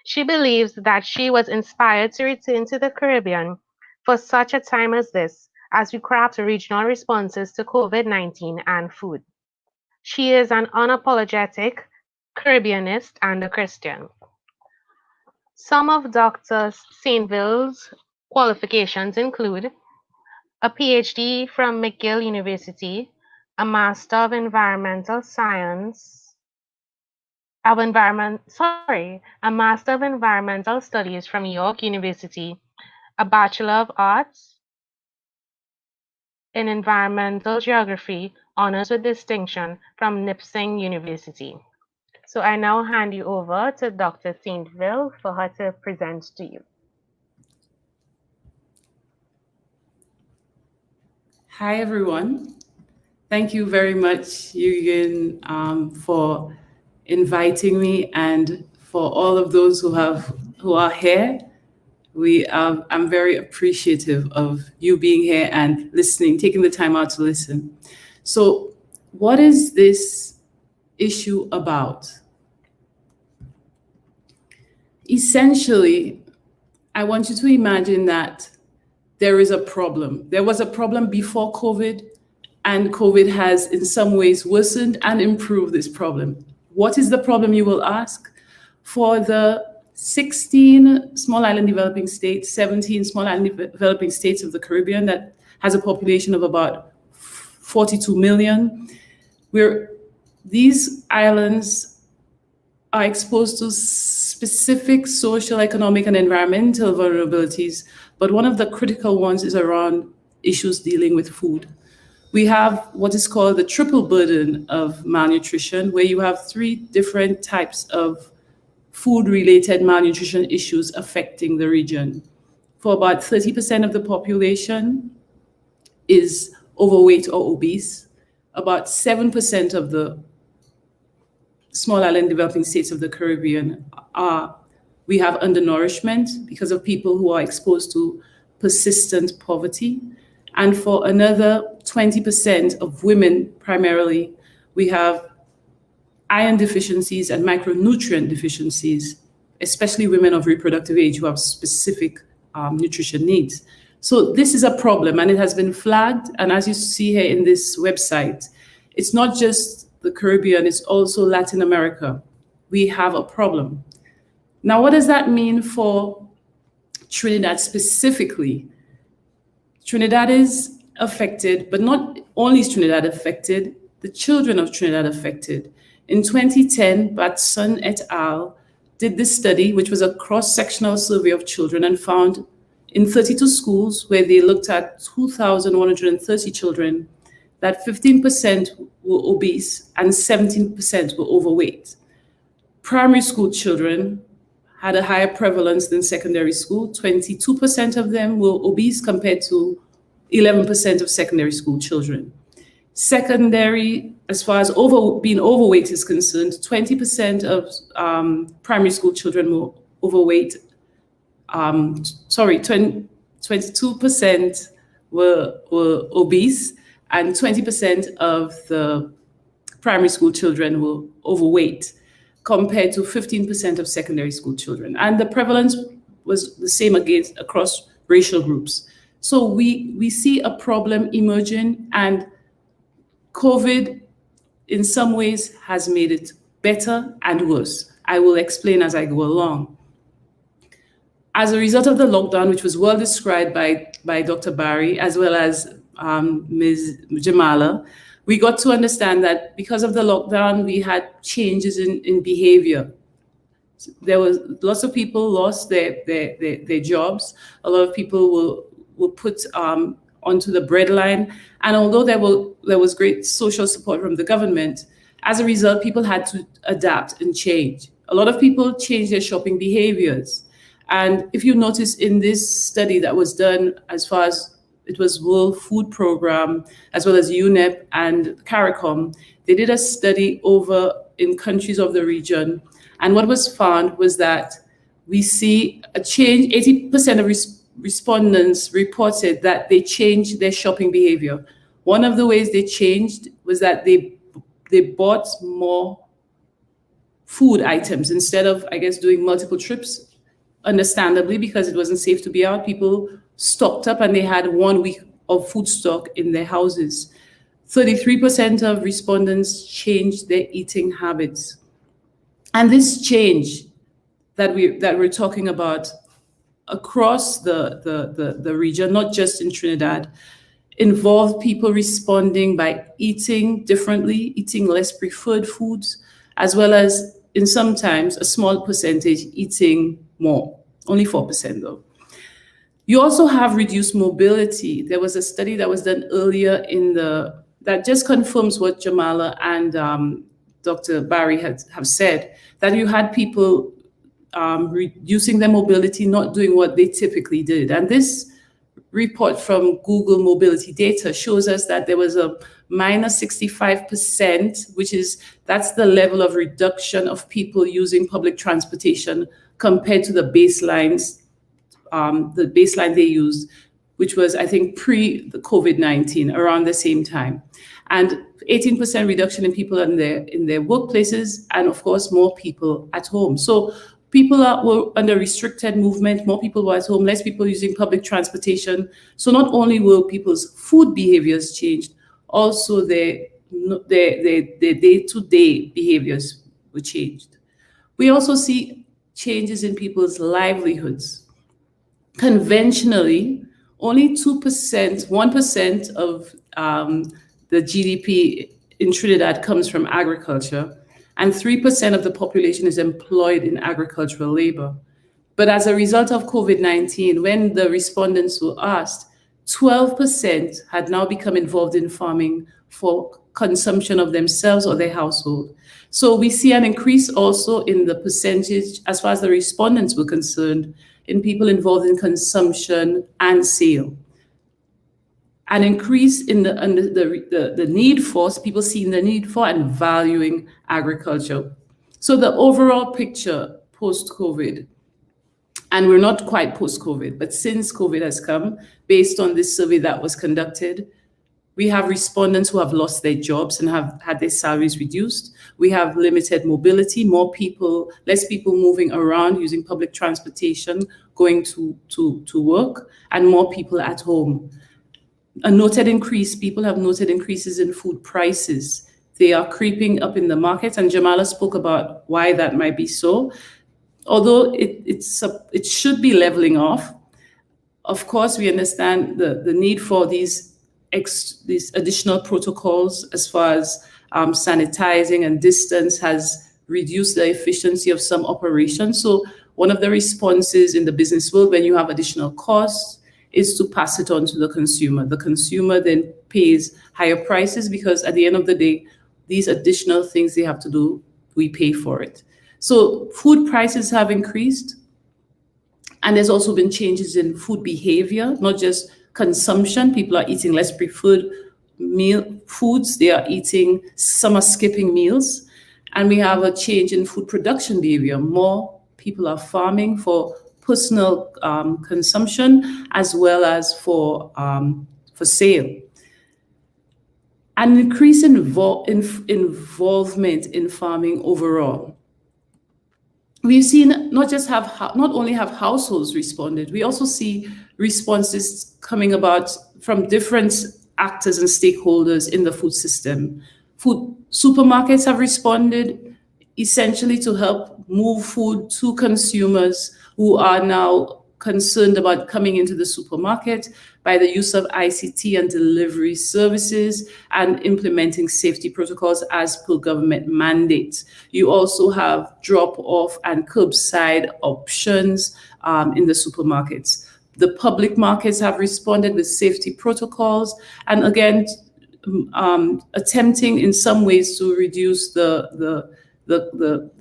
She believes that she was inspired to return to the Caribbean for such a time as this, as we craft regional responses to COVID-19 and food. She is an unapologetic Caribbeanist and a Christian. Some of Dr. Saintville's qualifications include a PhD from McGill University, a Master of Environmental Science a Master of Environmental Studies from York University, a Bachelor of Arts in Environmental Geography, honors with distinction from Nipissing University. So I now hand you over to Dr. Saintville for her to present to you. Hi, everyone. Thank you very much, Eugen, for inviting me, and for all of those who are here. I'm very appreciative of you being here and listening, taking the time out to listen. So, what is this issue about? Essentially, I want you to imagine that there is a problem. There was a problem before COVID, and COVID has in some ways worsened and improved this problem. What is the problem, you will ask? For the 16 small island developing states, 17 small island developing states of the Caribbean that has a population of about 42 million, where these islands are exposed to specific social, economic, and environmental vulnerabilities, but one of the critical ones is around issues dealing with food. We have what is called the triple burden of malnutrition, where you have 3 different types of food-related malnutrition issues affecting the region. For about 30% of the population is overweight or obese. About 7% of the small island developing states of the Caribbean we have undernourishment because of people who are exposed to persistent poverty. And for another 20% of women primarily, we have iron deficiencies and micronutrient deficiencies, especially women of reproductive age who have specific nutrition needs. So this is a problem, and it has been flagged. And as you see here in this website, it's not just the Caribbean, it's also Latin America. We have a problem. Now, what does that mean for Trinidad specifically? Trinidad is affected, but not only is Trinidad affected, the children of Trinidad affected. In 2010, Batson et al. Did this study, which was a cross-sectional survey of children, and found in 32 schools where they looked at 2,130 children that 15% were obese and 17% were overweight. Primary school children had a higher prevalence than secondary school. 22% of them were obese compared to 11% of secondary school children. Secondary, as far as being overweight is concerned, 20% of primary school children were overweight. 22% were obese, and 20% of the primary school children were overweight, compared to 15% of secondary school children. And the prevalence was the same across racial groups. So we see a problem emerging, and COVID in some ways has made it better and worse. I will explain as I go along. As a result of the lockdown, which was well described by Dr. Barry, as well as Ms. Jamala, we got to understand that because of the lockdown, we had changes in behavior. There was lots of people lost their jobs. A lot of people were put onto the breadline. And although there was great social support from the government, as a result, people had to adapt and change. A lot of people changed their shopping behaviors. And if you notice in this study that was done, as far as it was World Food Program, as well as UNEP and CARICOM, they did a study over in countries of the region. And what was found was that we see a change. 80% of respondents reported that they changed their shopping behavior. One of the ways they changed was that they bought more food items instead of, I guess, doing multiple trips. Understandably, because it wasn't safe to be out, people stocked up and they had 1 week of food stock in their houses. 33% of respondents changed their eating habits. And this change that we're talking about across the region, not just in Trinidad, involved people responding by eating differently, eating less preferred foods, as well as, in sometimes, a small percentage eating more, only 4% though. You also have reduced mobility. There was a study that was done earlier that just confirms what Jamala and Dr. Barry have said, that you had people reducing their mobility, not doing what they typically did. And this report from Google Mobility Data shows us that there was a minus 65%, that's the level of reduction of people using public transportation compared to the baseline they used, which was, I think, pre the COVID-19, around the same time. And 18% reduction in people in their workplaces, and of course, more people at home. So people were under restricted movement, more people were at home, less people using public transportation. So not only were people's food behaviors changed, also their day-to-day behaviors were changed. We also see changes in people's livelihoods. Conventionally, only 1% of the GDP in Trinidad comes from agriculture, and 3% of the population is employed in agricultural labor. But as a result of COVID-19, when the respondents were asked, 12% had now become involved in farming for consumption of themselves or their household. So we see an increase also in the percentage, as far as the respondents were concerned, in people involved in consumption and sale. An increase in the need for, people seeing the need for and valuing agriculture. So the overall picture post-COVID, and we're not quite post-COVID, but since COVID has come, based on this survey that was conducted, we have respondents who have lost their jobs and have had their salaries reduced. We have limited mobility, less people moving around using public transportation, going to work, and more people at home. People have noted increases in food prices. They are creeping up in the market, and Jamala spoke about why that might be so. Although it should be leveling off, of course, we understand the need for these additional protocols as far as sanitizing and distance has reduced the efficiency of some operations. So one of the responses in the business world when you have additional costs is to pass it on to the consumer. The consumer then pays higher prices because at the end of the day, these additional things they have to do, we pay for it. So food prices have increased, and there's also been changes in food behavior, not just consumption. People are eating less preferred foods. Some are skipping meals. And we have a change in food production behavior. More people are farming for personal consumption as well as for sale. An increase in involvement in farming overall. We've seen not only have households responded, we also see responses coming about from different actors and stakeholders in the food system. Food supermarkets have responded essentially to help move food to consumers who are now concerned about coming into the supermarket by the use of ICT and delivery services and implementing safety protocols as per government mandates. You also have drop-off and curbside options in the supermarkets. The public markets have responded with safety protocols and again, attempting in some ways to reduce the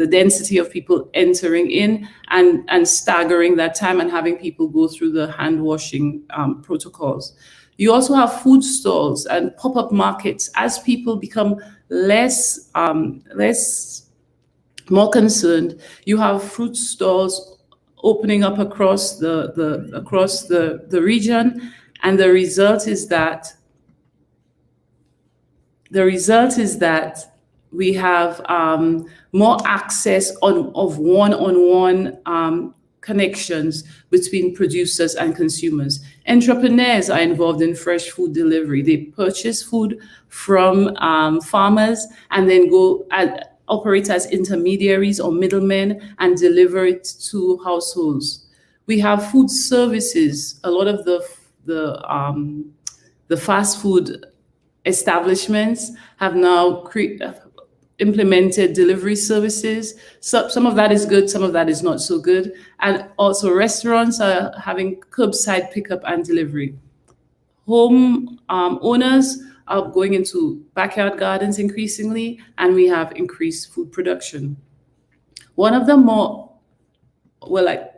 density of people entering in and staggering that time and having people go through the hand washing protocols. You also have food stalls and pop-up markets as people become more concerned. You have fruit stalls opening up across the region, and the result is that we have more access of one-on-one connections between producers and consumers. Entrepreneurs are involved in fresh food delivery. They purchase food from farmers and then go operate as intermediaries or middlemen and deliver it to households. We have food services. A lot of the fast food establishments have now implemented delivery services. So some of that is good, some of that is not so good. And also restaurants are having curbside pickup and delivery. Home owners are going into backyard gardens increasingly, and we have increased food production. One of the more,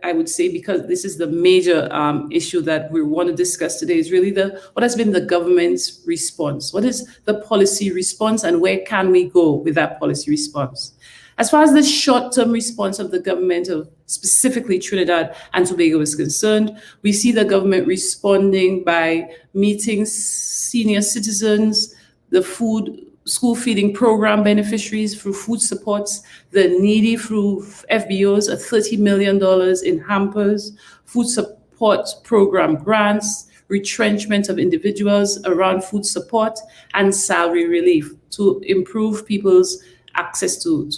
I would say, because this is the major issue that we want to discuss today, is really what has been the government's response? What is the policy response, and where can we go with that policy response? As far as the short-term response of the government of specifically Trinidad and Tobago is concerned, we see the government responding by meeting senior citizens, the school feeding program beneficiaries through food supports, the needy through FBOs, $30 million in hampers, food support program grants, retrenchment of individuals around food support, and salary relief to improve people's access to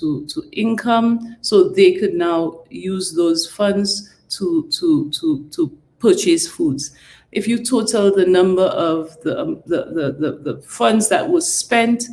income, so they could now use those funds to purchase foods. If you total the number of the funds that was spent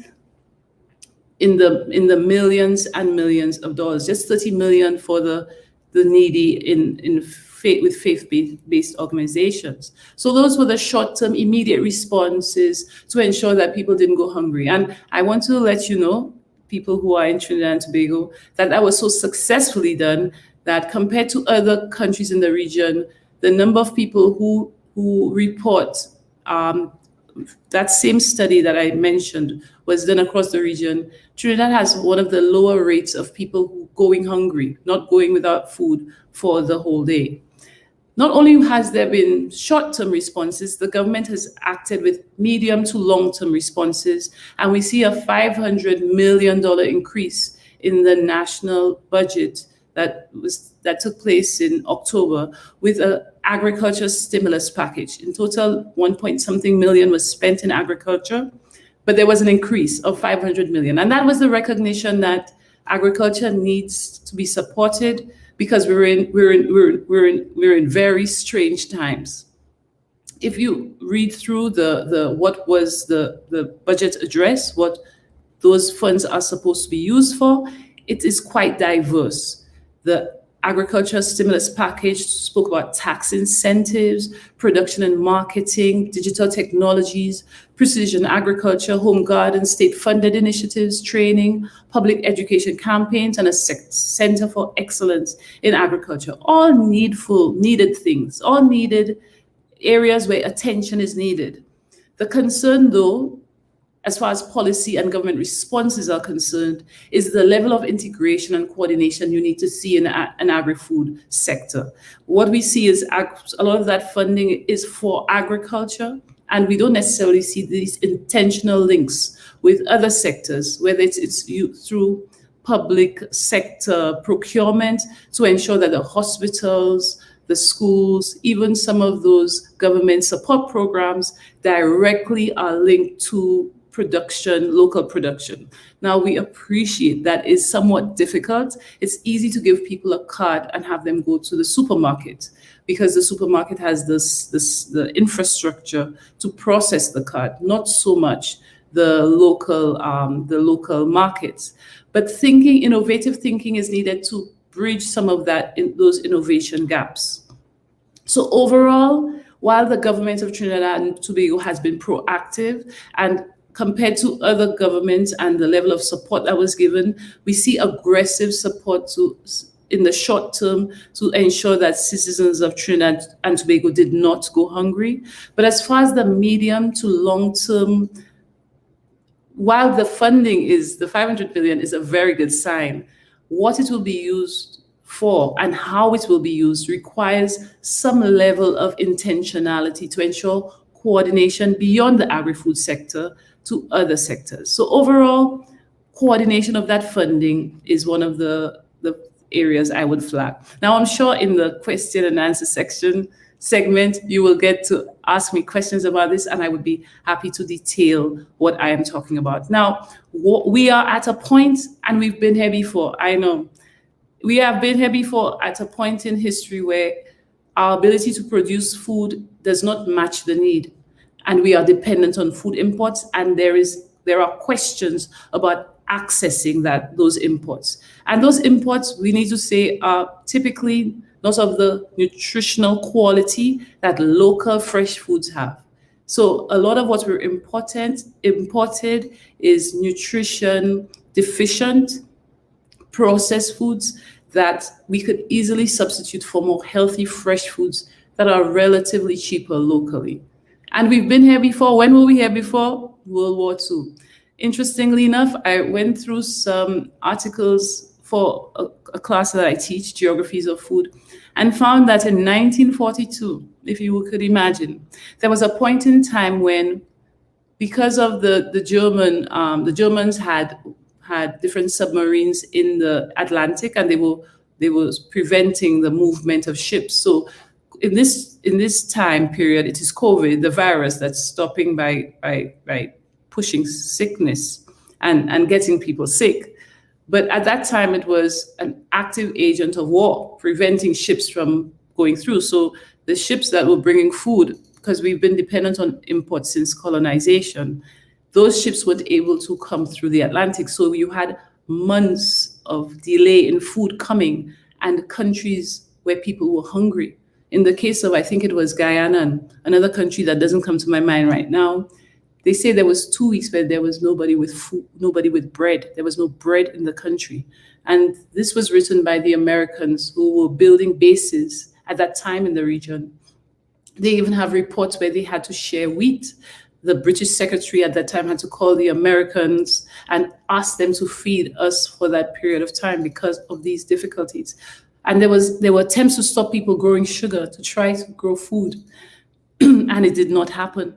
in the millions and millions of dollars, just $30 million for the needy in with faith-based organizations. So those were the short-term immediate responses to ensure that people didn't go hungry. And I want to let you know, people who are in Trinidad and Tobago, that was so successfully done that compared to other countries in the region, the number of people who report that same study that I mentioned was done across the region. Trinidad has one of the lower rates of people who going hungry, not going without food for the whole day. Not only has there been short-term responses, the government has acted with medium to long-term responses, and we see a $500 million increase in the national budget that took place in October with an agriculture stimulus package. In total, 1 point something million was spent in agriculture, but there was an increase of 500 million. And that was the recognition that agriculture needs to be supported because we're in very strange times. If you read through what was the budget address, what those funds are supposed to be used for, it is quite diverse. The agriculture stimulus package spoke about tax incentives, production and marketing, digital technologies, precision agriculture, home garden, state-funded initiatives, training, public education campaigns, and a center for excellence in agriculture. All needed things, all needed areas where attention is needed. The concern, though, as far as policy and government responses are concerned, is the level of integration and coordination you need to see in an agri-food sector. What we see is a lot of that funding is for agriculture, and we don't necessarily see these intentional links with other sectors, whether it's through public sector procurement to ensure that the hospitals, the schools, even some of those government support programs directly are linked to production, local production. Now, we appreciate that is somewhat difficult. It's easy to give people a card and have them go to the supermarket because the supermarket has the infrastructure to process the card, not so much the local markets. But innovative thinking is needed to bridge some of those innovation gaps. So overall, while the government of Trinidad and Tobago has been proactive and compared to other governments and the level of support that was given, we see aggressive support in the short term to ensure that citizens of Trinidad and Tobago did not go hungry. But as far as the medium to long term, while the funding the 500 million is a very good sign, what it will be used for and how it will be used requires some level of intentionality to ensure coordination beyond the agri-food sector to other sectors. So overall, coordination of that funding is one of the areas I would flag. Now, I'm sure in the question and answer segment, you will get to ask me questions about this, and I would be happy to detail what I am talking about. Now, we are at a point, and we've been here before, I know, we have been here before at a point in history where our ability to produce food does not match the need. And we are dependent on food imports, and there are questions about accessing those imports. And those imports, we need to say, are typically not of the nutritional quality that local fresh foods have. So a lot of what we're imported is nutrition deficient processed foods that we could easily substitute for more healthy fresh foods that are relatively cheaper locally. And we've been here before. When were we here before? World War II. Interestingly enough, I went through some articles for a class that I teach, Geographies of Food, and found that in 1942, if you could imagine, there was a point in time when, because of the Germans had different submarines in the Atlantic, and they were preventing the movement of ships. So in this time period, it is COVID, the virus, that's stopping by pushing sickness and getting people sick. But at that time, it was an active agent of war, preventing ships from going through. So the ships that were bringing food, because we've been dependent on imports since colonization, those ships weren't able to come through the Atlantic. So you had months of delay in food coming, and countries where people were hungry. in the case of, I think it was Guyana and another country that doesn't come to my mind right now, they say there was 2 weeks where there was nobody with food, nobody with bread. There was no bread in the country. And this was written by the Americans who were building bases at that time in the region. They even have reports where they had to share wheat. The British secretary at that time had to call the Americans and ask them to feed us for that period of time because of these difficulties. And there were attempts to stop people growing sugar, to try to grow food, and it did not happen.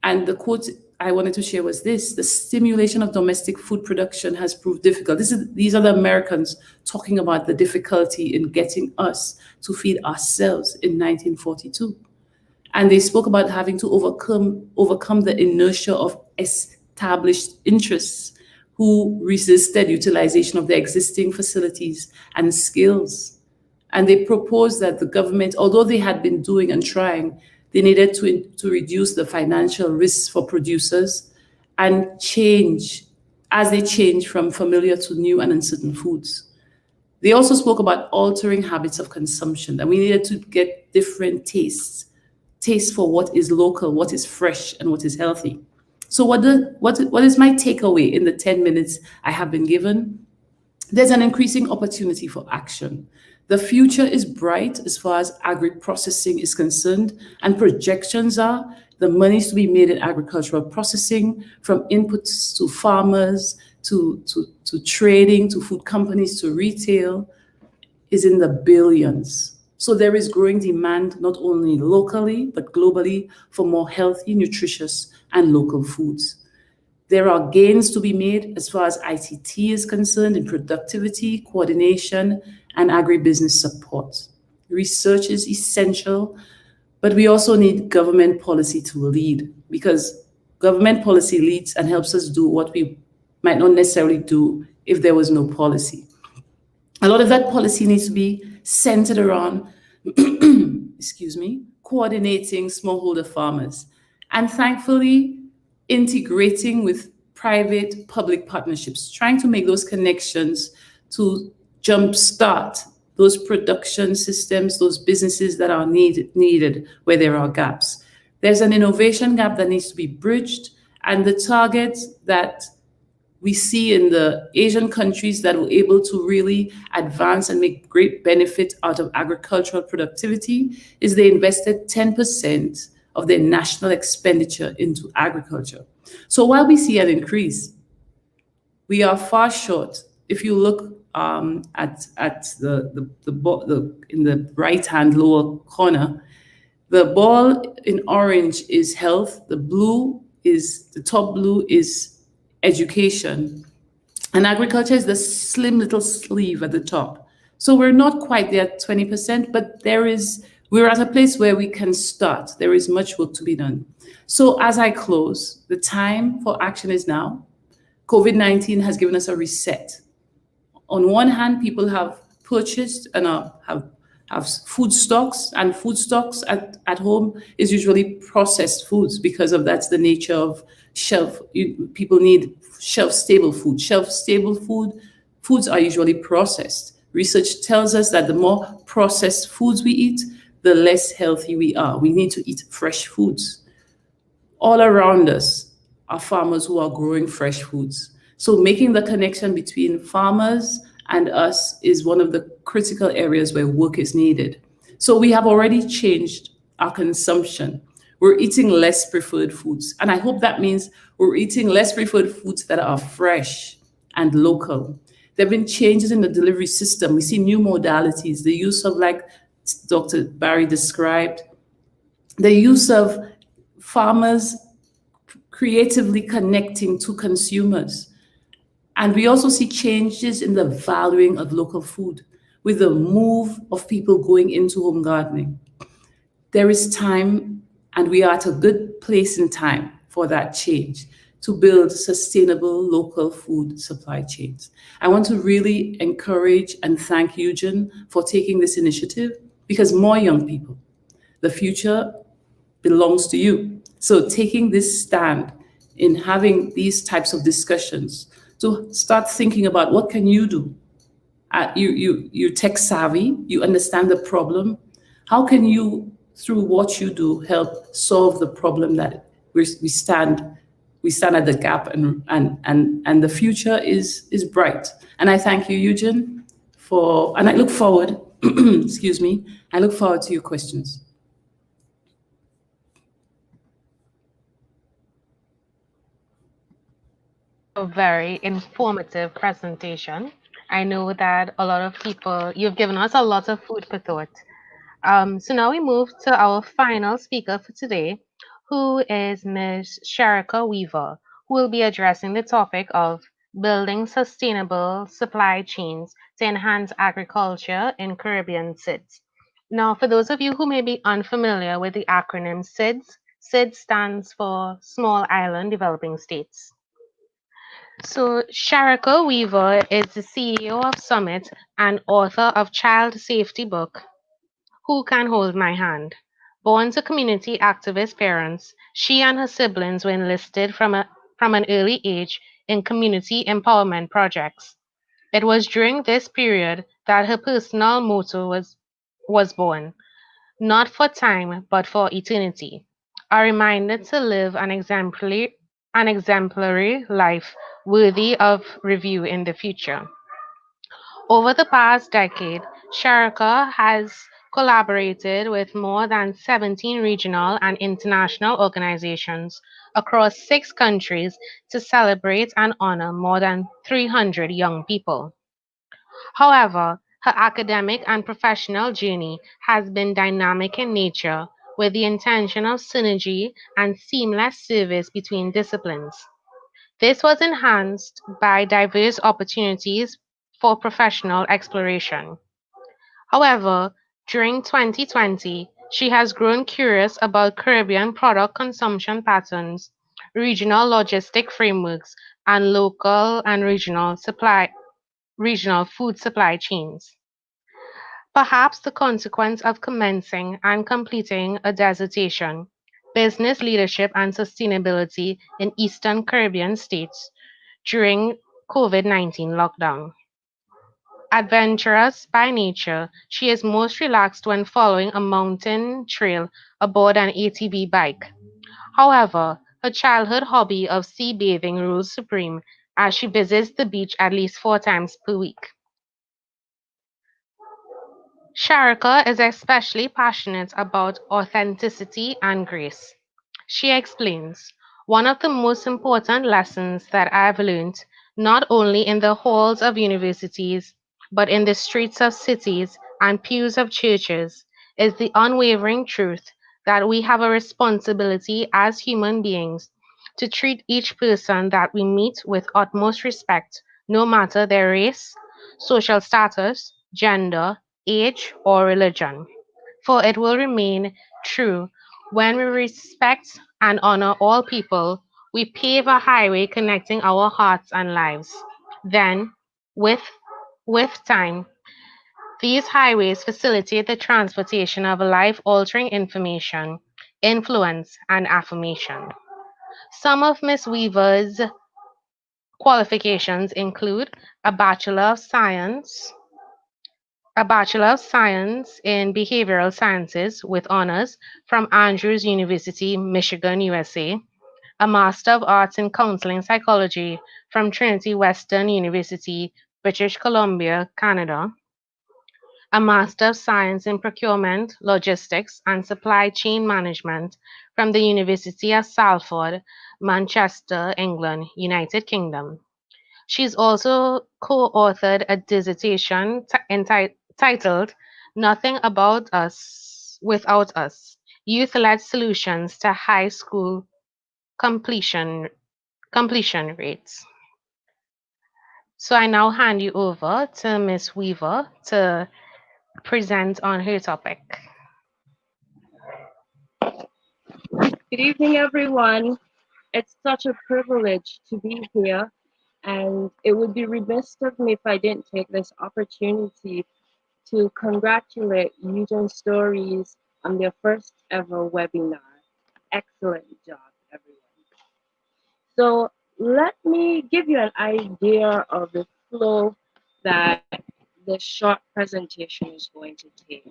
And the quote I wanted to share was this: the stimulation of domestic food production has proved difficult. These are the Americans talking about the difficulty in getting us to feed ourselves in 1942. And they spoke about having to overcome the inertia of established interests who resisted utilization of their existing facilities and skills. And they proposed that the government, although they had been doing and trying, they needed to reduce the financial risks for producers and change as they change from familiar to new and uncertain foods. They also spoke about altering habits of consumption, that we needed to get different tastes for what is local, what is fresh, and what is healthy. So what is my takeaway in the 10 minutes I have been given? There's an increasing opportunity for action. The future is bright as far as agri-processing is concerned, and projections are the monies to be made in agricultural processing, from inputs to farmers, to trading, to food companies, to retail, is in the billions. So there is growing demand, not only locally, but globally, for more healthy, nutritious, and local foods. There are gains to be made as far as ICT is concerned in productivity, coordination, and agribusiness support. Research is essential, but we also need government policy to lead, because government policy leads and helps us do what we might not necessarily do if there was no policy. A lot of that policy needs to be centered around, coordinating smallholder farmers, and thankfully integrating with private-public partnerships, trying to make those connections to jumpstart those production systems, those businesses that are needed where there are gaps. There's an innovation gap that needs to be bridged, and the targets that we see in the Asian countries that were able to really advance and make great benefit out of agricultural productivity is they invested 10% of their national expenditure into agriculture. So while we see an increase, we are far short. If you look at in the right-hand lower corner, the ball in orange is health. The top blue is education, and agriculture is the slim little sleeve at the top. So we're not quite there at 20%, but we're at a place where we can start. There is much work to be done. So as I close, the time for action is now. COVID-19 has given us a reset. On one hand, people have purchased and have food stocks, and food stocks at home is usually processed foods, because of that's the nature of people need shelf-stable food. Shelf-stable foods are usually processed. Research tells us that the more processed foods we eat, the less healthy we are. We need to eat fresh foods. All around us are farmers who are growing fresh foods. So making the connection between farmers and us is one of the critical areas where work is needed. So we have already changed our consumption. We're eating less preferred foods. And I hope that means we're eating less preferred foods that are fresh and local. There have been changes in the delivery system. We see new modalities, the use of, like Dr. Barry described, the use of farmers creatively connecting to consumers. And we also see changes in the valuing of local food with the move of people going into home gardening. There is time, and we are at a good place in time for that change to build sustainable local food supply chains. I want to really encourage and thank Eugen for taking this initiative, because more young people, the future belongs to you. So taking this stand in having these types of discussions to start thinking about what can you do you're tech savvy, you understand the problem. How can you, through what you do, help solve the problem that we stand at the gap, and the future is bright. And I thank you, Eugene, and I look forward, excuse me, I look forward to your questions. A very informative presentation. I know that a lot of people, you've given us a lot of food for thought. So now we move to our final speaker for today, who is Ms. Sharika Weaver, who will be addressing the topic of building sustainable supply chains to enhance agriculture in Caribbean SIDS. Now, for those of you who may be unfamiliar with the acronym SIDS, SIDS stands for Small Island Developing States. So, Sharika Weaver is the CEO of Summit and author of Child Safety Book, Who Can Hold My Hand? Born to community activist parents, she and her siblings were enlisted from an early age in community empowerment projects. It was during this period that her personal motto was born, not for time, but for eternity. A reminder to live an exemplary life worthy of review in the future. Over the past decade, Sharika has collaborated with more than 17 regional and international organizations across 6 countries to celebrate and honor more than 300 young people. However, her academic and professional journey has been dynamic in nature, with the intention of synergy and seamless service between disciplines. This was enhanced by diverse opportunities for professional exploration. However, during 2020, she has grown curious about Caribbean product consumption patterns, regional logistic frameworks, and local and regional food supply chains. Perhaps the consequence of commencing and completing a dissertation, Business Leadership and Sustainability in Eastern Caribbean States during COVID-19 lockdown. Adventurous by nature, she is most relaxed when following a mountain trail aboard an ATV bike. However, her childhood hobby of sea bathing rules supreme as she visits the beach at least 4 times per week. Sharika is especially passionate about authenticity and grace. She explains, one of the most important lessons that I've learned, not only in the halls of universities, but in the streets of cities and pews of churches, is the unwavering truth that we have a responsibility as human beings to treat each person that we meet with utmost respect, no matter their race, social status, gender, age, or religion. For it will remain true when we respect and honor all people, we pave a highway connecting our hearts and lives. Then, with, with time, these highways facilitate the transportation of life altering information, influence, and affirmation. Some of Miss Weaver's qualifications include a Bachelor of Science, a Bachelor of Science in Behavioral Sciences with honors from Andrews University, Michigan, USA, a Master of Arts in Counseling Psychology from Trinity Western University, British Columbia, Canada, a Master of Science in Procurement, Logistics, and Supply Chain Management from the University of Salford, Manchester, England, United Kingdom. She's also co-authored a dissertation titled Nothing About Us Without Us: Youth-Led Solutions to High School Completion Rates. So I now hand you over to Ms. Weaver to present on her topic. Good evening, everyone. It's such a privilege to be here, and it would be remiss of me if I didn't take this opportunity to congratulate Eugene Stories on their first ever webinar. Excellent job, everyone. So let me give you an idea of the flow that this short presentation is going to take.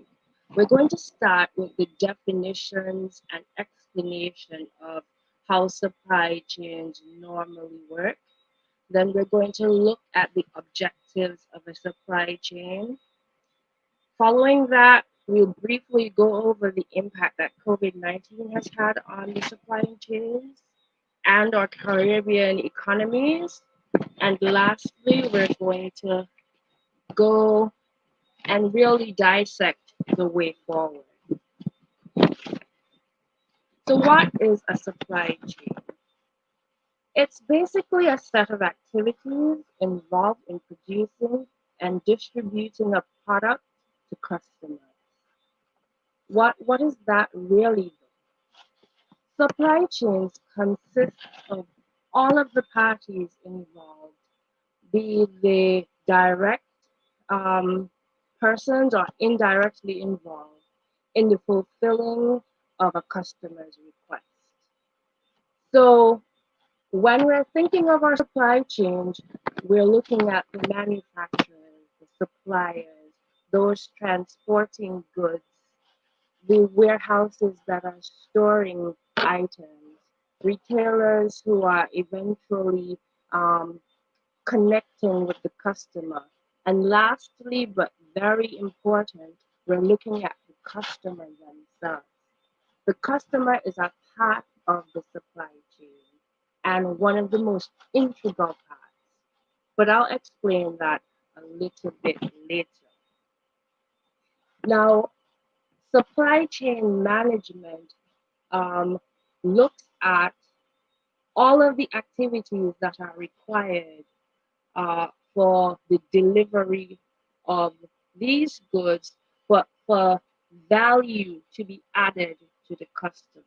We're going to start with the definitions and explanation of how supply chains normally work. Then we're going to look at the objectives of a supply chain. Following that, we'll briefly go over the impact that COVID-19 has had on the supply chains and our Caribbean economies. And lastly, we're going to go and really dissect the way forward. So, what is a supply chain? It's basically a set of activities involved in producing and distributing a product to customers. What is that really? Supply chains consist of all of the parties involved, be they direct um, persons or indirectly involved in the fulfilling of a customer's request. So when we're thinking of our supply chains, we're looking at the manufacturers, the suppliers, those transporting goods, the warehouses that are storing items, retailers who are eventually um, connecting with the customer. And lastly, but very important, we're looking at the customer themselves. The customer is a part of the supply chain and one of the most integral parts. But I'll explain that a little bit later. Now, supply chain management um, looks at all of the activities that are required for the delivery of these goods, but for value to be added to the customers.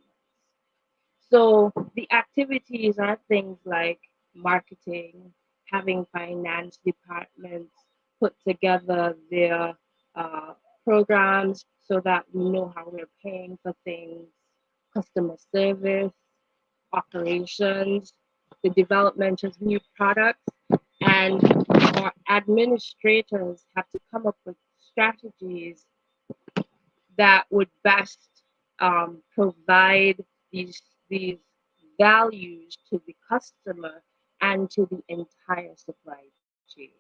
So the activities are things like marketing, having finance departments put together their uh, programs so that we know how we're paying for things, customer service, operations, the development of new products, and our administrators have to come up with strategies that would best provide these values to the customer and to the entire supply chain.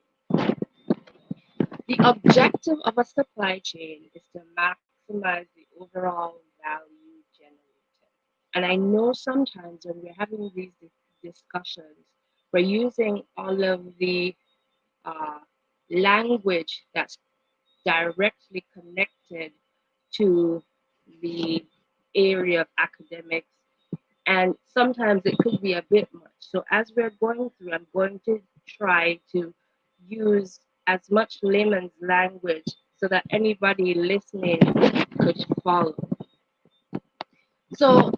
The objective of a supply chain is to maximize the overall value generated. And I know sometimes when we're having these discussions, we're using all of the uh, language that's directly connected to the area of academics, and sometimes it could be a bit much. So as we're going through, I'm going to try to use as much layman's language so that anybody listening could follow. So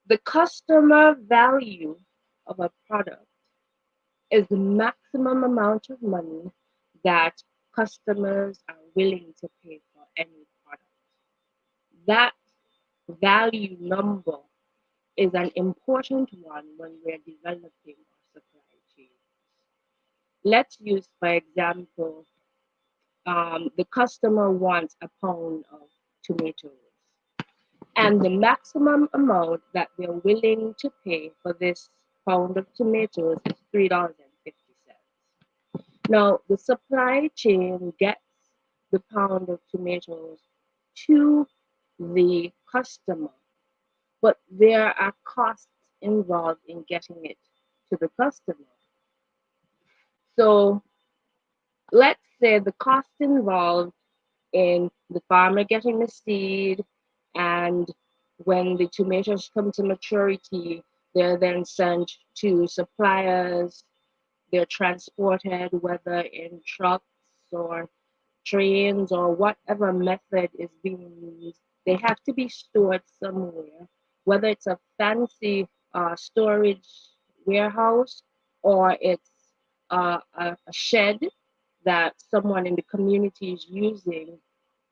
the customer value of a product is the maximum amount of money that customers are willing to pay for any product. That value number is an important one when we're developing our supply chain. Let's use, for example, the customer wants a pound of tomatoes, and the maximum amount that they're willing to pay for this pound of tomatoes is $3.50. Now, the supply chain gets the pound of tomatoes to the customer, but there are costs involved in getting it to the customer. So let's say the cost involved in the farmer getting the seed, and when the tomatoes come to maturity, they're then sent to suppliers. They're transported, whether in trucks or trains or whatever method is being used. They have to be stored somewhere, whether it's a fancy storage warehouse or it's a shed that someone in the community is using.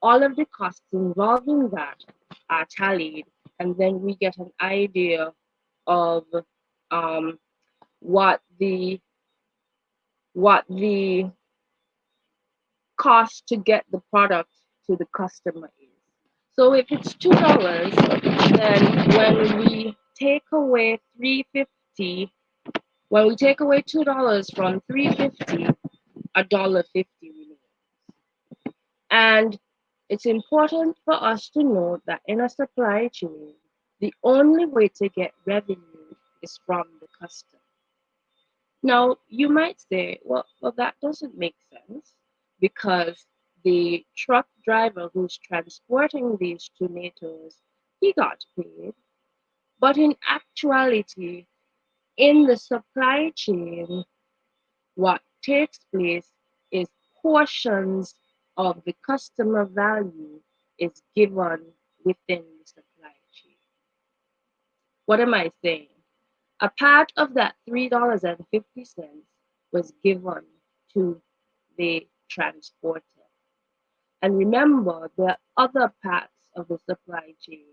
All of the costs involved in that are tallied, and then we get an idea of um, what the what the cost to get the product to the customer is. So if it's $2, then when we take away $2 from 350, $1.50 remains. And it's important for us to note that in a supply chain, the only way to get revenue is from the customer. Now, you might say, well, that doesn't make sense because the truck driver who's transporting these tomatoes, he got paid. But in actuality, in the supply chain, what takes place is portions of the customer value is given within the supply chain. What am I saying? A part of that $3.50 was given to the transporter. And remember, there are other parts of the supply chain.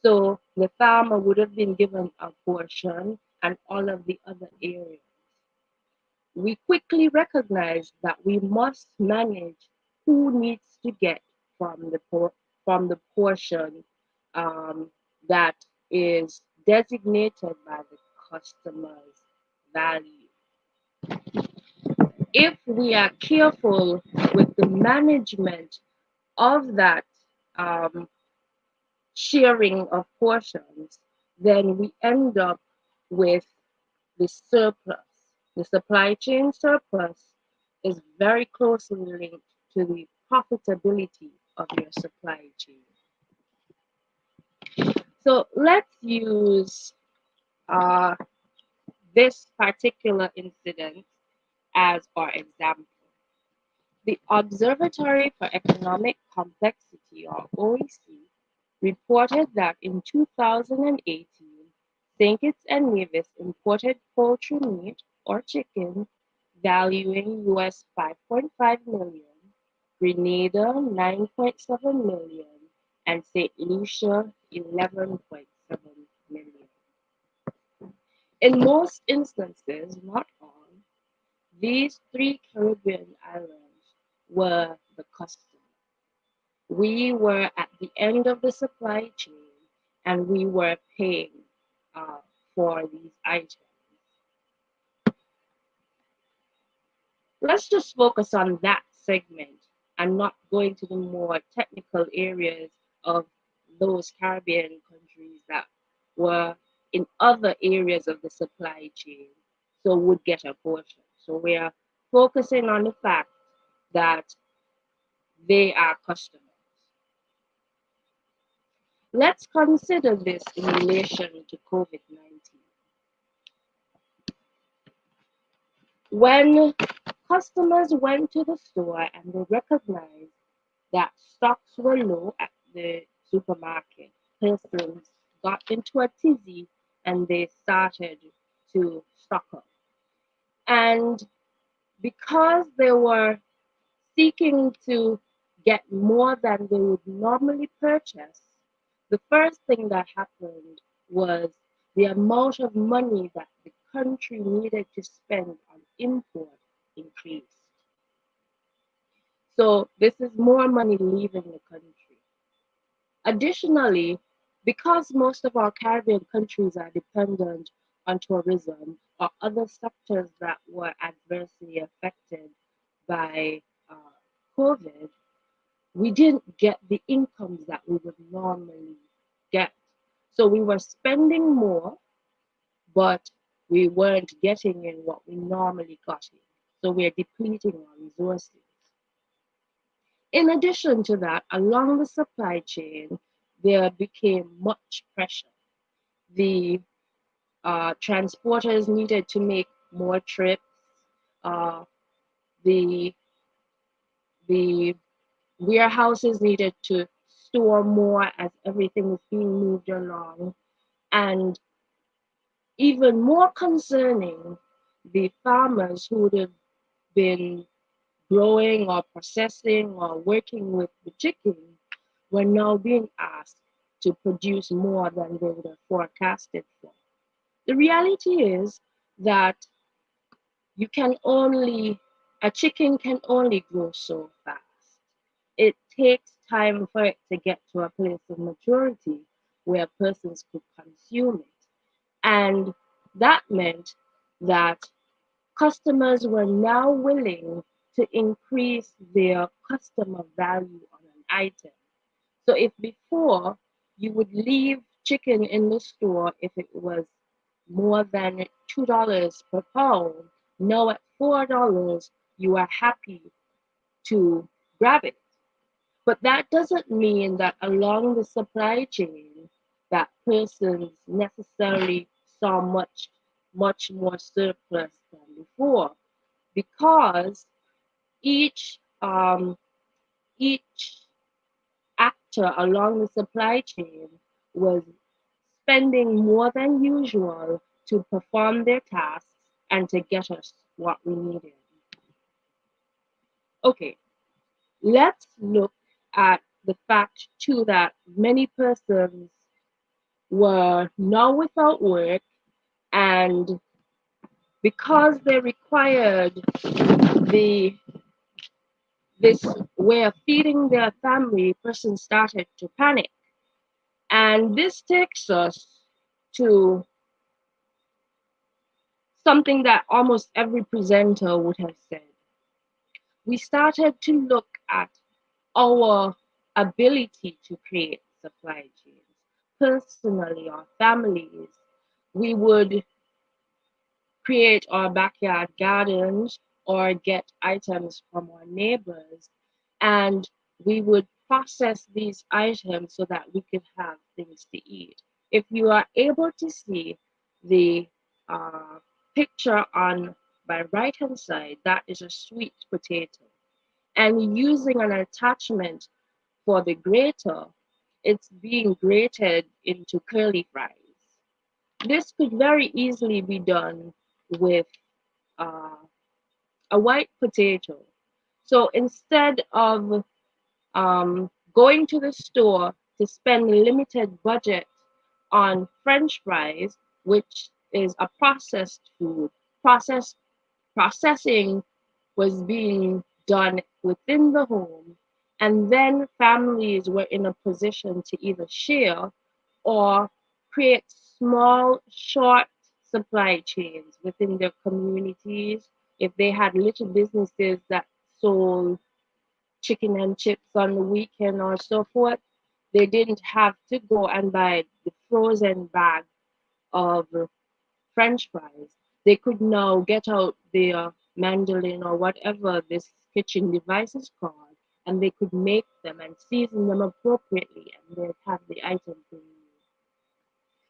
So the farmer would have been given a portion and all of the other areas. We quickly recognized that we must manage who needs to get from the portion that is designated by the customer's value. If we are careful with the management of that sharing of portions, then we end up with the surplus. The supply chain surplus is very closely linked to the profitability of your supply chain. So let's use this particular incident as our example. The Observatory for Economic Complexity, or OEC, reported that in 2018, St. Kitts and Nevis imported poultry meat or chicken valuing US 5.5 million, Grenada 9.7 million, and St. Lucia 11.7 million. In most instances, not all, these three Caribbean islands were the customer. We were at the end of the supply chain and we were paying for these items. Let's just focus on that segment and not go into the more technical areas of those Caribbean countries that were in other areas of the supply chain, so would get a portion. So we are focusing on the fact that they are customers. Let's consider this in relation to COVID-19. When customers went to the store and they recognized that stocks were low at the supermarket, persons got into a tizzy and they started to stock up. And because they were seeking to get more than they would normally purchase, the first thing that happened was the amount of money that the country needed to spend on import increased. So this is more money leaving the country. Additionally, because most of our Caribbean countries are dependent on tourism or other sectors that were adversely affected by COVID, we didn't get the incomes that we would normally get. So we were spending more, but we weren't getting in what we normally got in. So we're depleting our resources. In addition to that, along the supply chain, there became much pressure. The transporters needed to make more trips. The warehouses needed to store more as everything was being moved along. And even more concerning, the farmers who would have been growing or processing or working with the chicken were now being asked to produce more than they would have forecasted for. The reality is that you can only A chicken can only grow so fast. It takes time for it to get to a place of maturity where persons could consume it. And that meant that customers were now willing to increase their customer value on an item. So if before you would leave chicken in the store if it was more than $2 per pound, now at $4 you are happy to grab it. But that doesn't mean that along the supply chain that persons necessarily saw much more surplus than before, because each each actor along the supply chain was spending more than usual to perform their tasks and to get us what we needed. Okay, let's look at the fact too that many persons were now without work, and because they required the this way of feeding their family, persons started to panic. And this takes us to something that almost every presenter would have said. We started to look at our ability to create supply chains. Personally, our families, we would create our backyard gardens or get items from our neighbors, and we would process these items so that we could have things to eat. If you are able to see the uh, picture on my right hand side, that is a sweet potato. And using an attachment for the grater, it's being grated into curly fries. This could very easily be done with uh, a white potato. So instead of going to the store to spend a limited budget on French fries, which is a processed food, processing was being done within the home, and then families were in a position to either share or create small, short supply chains within their communities. If they had little businesses that sold chicken and chips on the weekend or so forth, they didn't have to go and buy the frozen bag of French fries. They could now get out their mandolin or whatever this kitchen device is called, and they could make them and season them appropriately, and they'd have the items they need.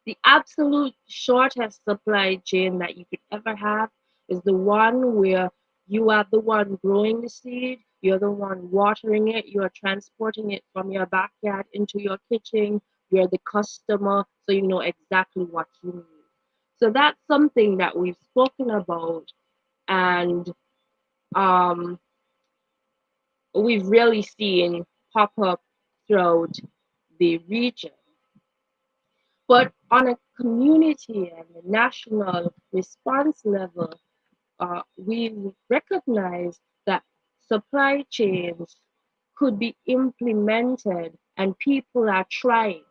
The absolute shortest supply chain that you could ever have is the one where you are the one growing the seed, you're the one watering it, you are transporting it from your backyard into your kitchen, you're the customer, so you know exactly what you need. So that's something that we've spoken about, and um, we've really seen pop up throughout the region. But on a community and a national response level, we recognize that supply chains could be implemented and people are trying.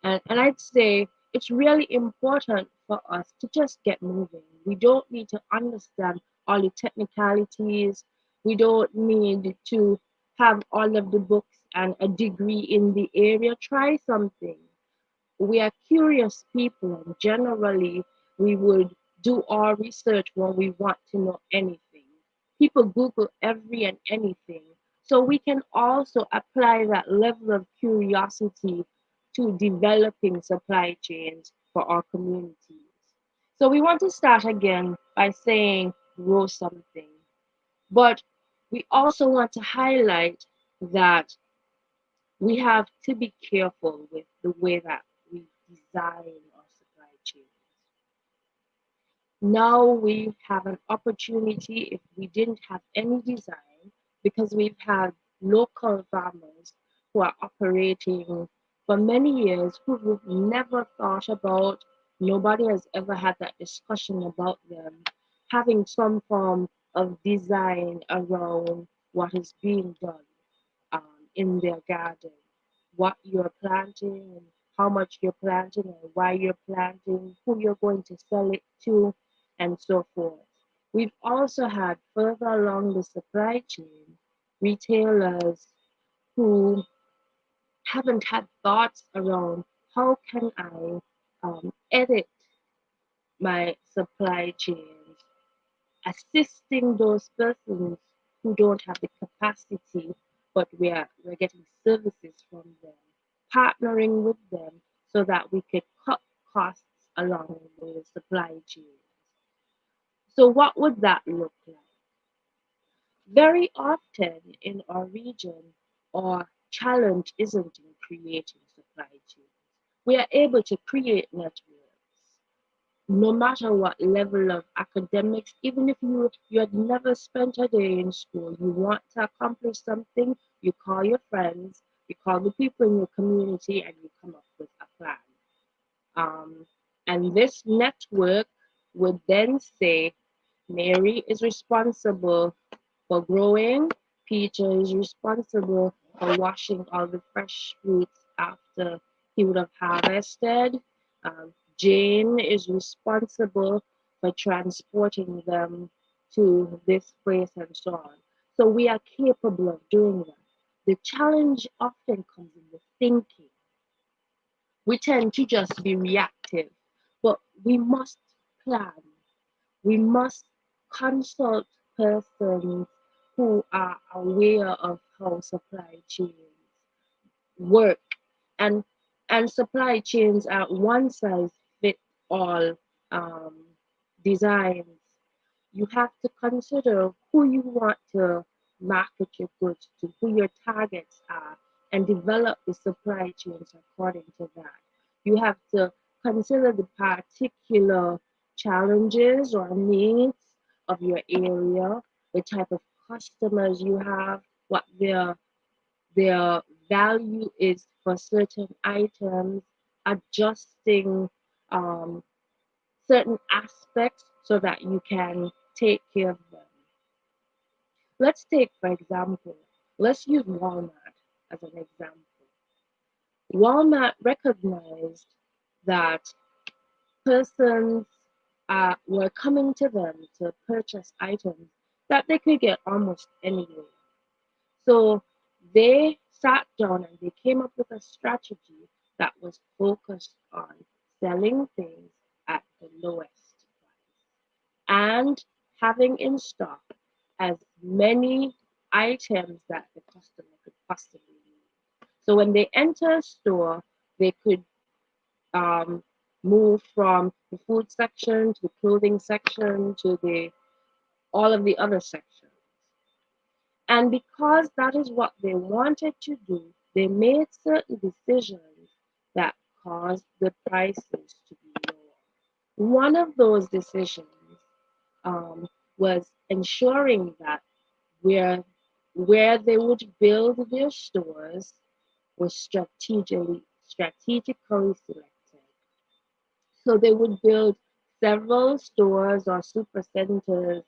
And I'd say it's really important for us to just get moving. We don't need to understand all the technicalities. We don't need to have all of the books and a degree in the area. Try something. We are curious people, and generally we would do our research when we want to know anything. People Google every and anything. So we can also apply that level of curiosity to developing supply chains for our communities. So we want to start again by saying grow something. But we also want to highlight that we have to be careful with the way that we design our supply chains. Now we have an opportunity if we didn't have any design, because we've had local farmers who are operating for many years who we've never thought about. Nobody has ever had that discussion about them having some form of design around what is being done in their garden, what you're planting, and how much you're planting, and why you're planting, who you're going to sell it to, and so forth. We've also had further along the supply chain retailers who haven't had thoughts around how can I edit my supply chains, assisting those persons who don't have the capacity, but we're getting services from them, partnering with them so that we could cut costs along the supply chain. So what would that look like? Very often in our region, our challenge isn't in creating supply chains. We are able to create networks no matter what level of academics, even if you had never spent a day in school, you want to accomplish something, you call your friends, you call the people in your community, and you come up with a plan. Um, and this network would then say, Mary is responsible for growing, Peter is responsible for washing all the fresh fruits after he would have harvested. Jane is responsible for transporting them to this place and so on. So we are capable of doing that. The challenge often comes in the thinking. We tend to just be reactive, but we must plan. We must consult persons who are aware of how supply chains work, and supply chains are one size fit all um, designs. You have to consider who you want to market your goods to, who your targets are, and develop the supply chains according to that. You have to consider the particular challenges or needs of your area, the type of customers you have, what their value is for certain items, adjusting um, certain aspects so that you can take care of them. Let's take, for example, let's use Walmart as an example. Walmart recognized that persons were coming to them to purchase items that they could get almost anywhere. So they sat down and they came up with a strategy that was focused on selling things at the lowest price and having in stock as many items that the customer could possibly need. So when they enter a store, they could um, move from the food section to the clothing section to the all of the other sections. And because that is what they wanted to do, they made certain decisions that caused the prices to be lower. One of those decisions was ensuring that where where they would build their stores was strategically selected. So they would build several stores or super centers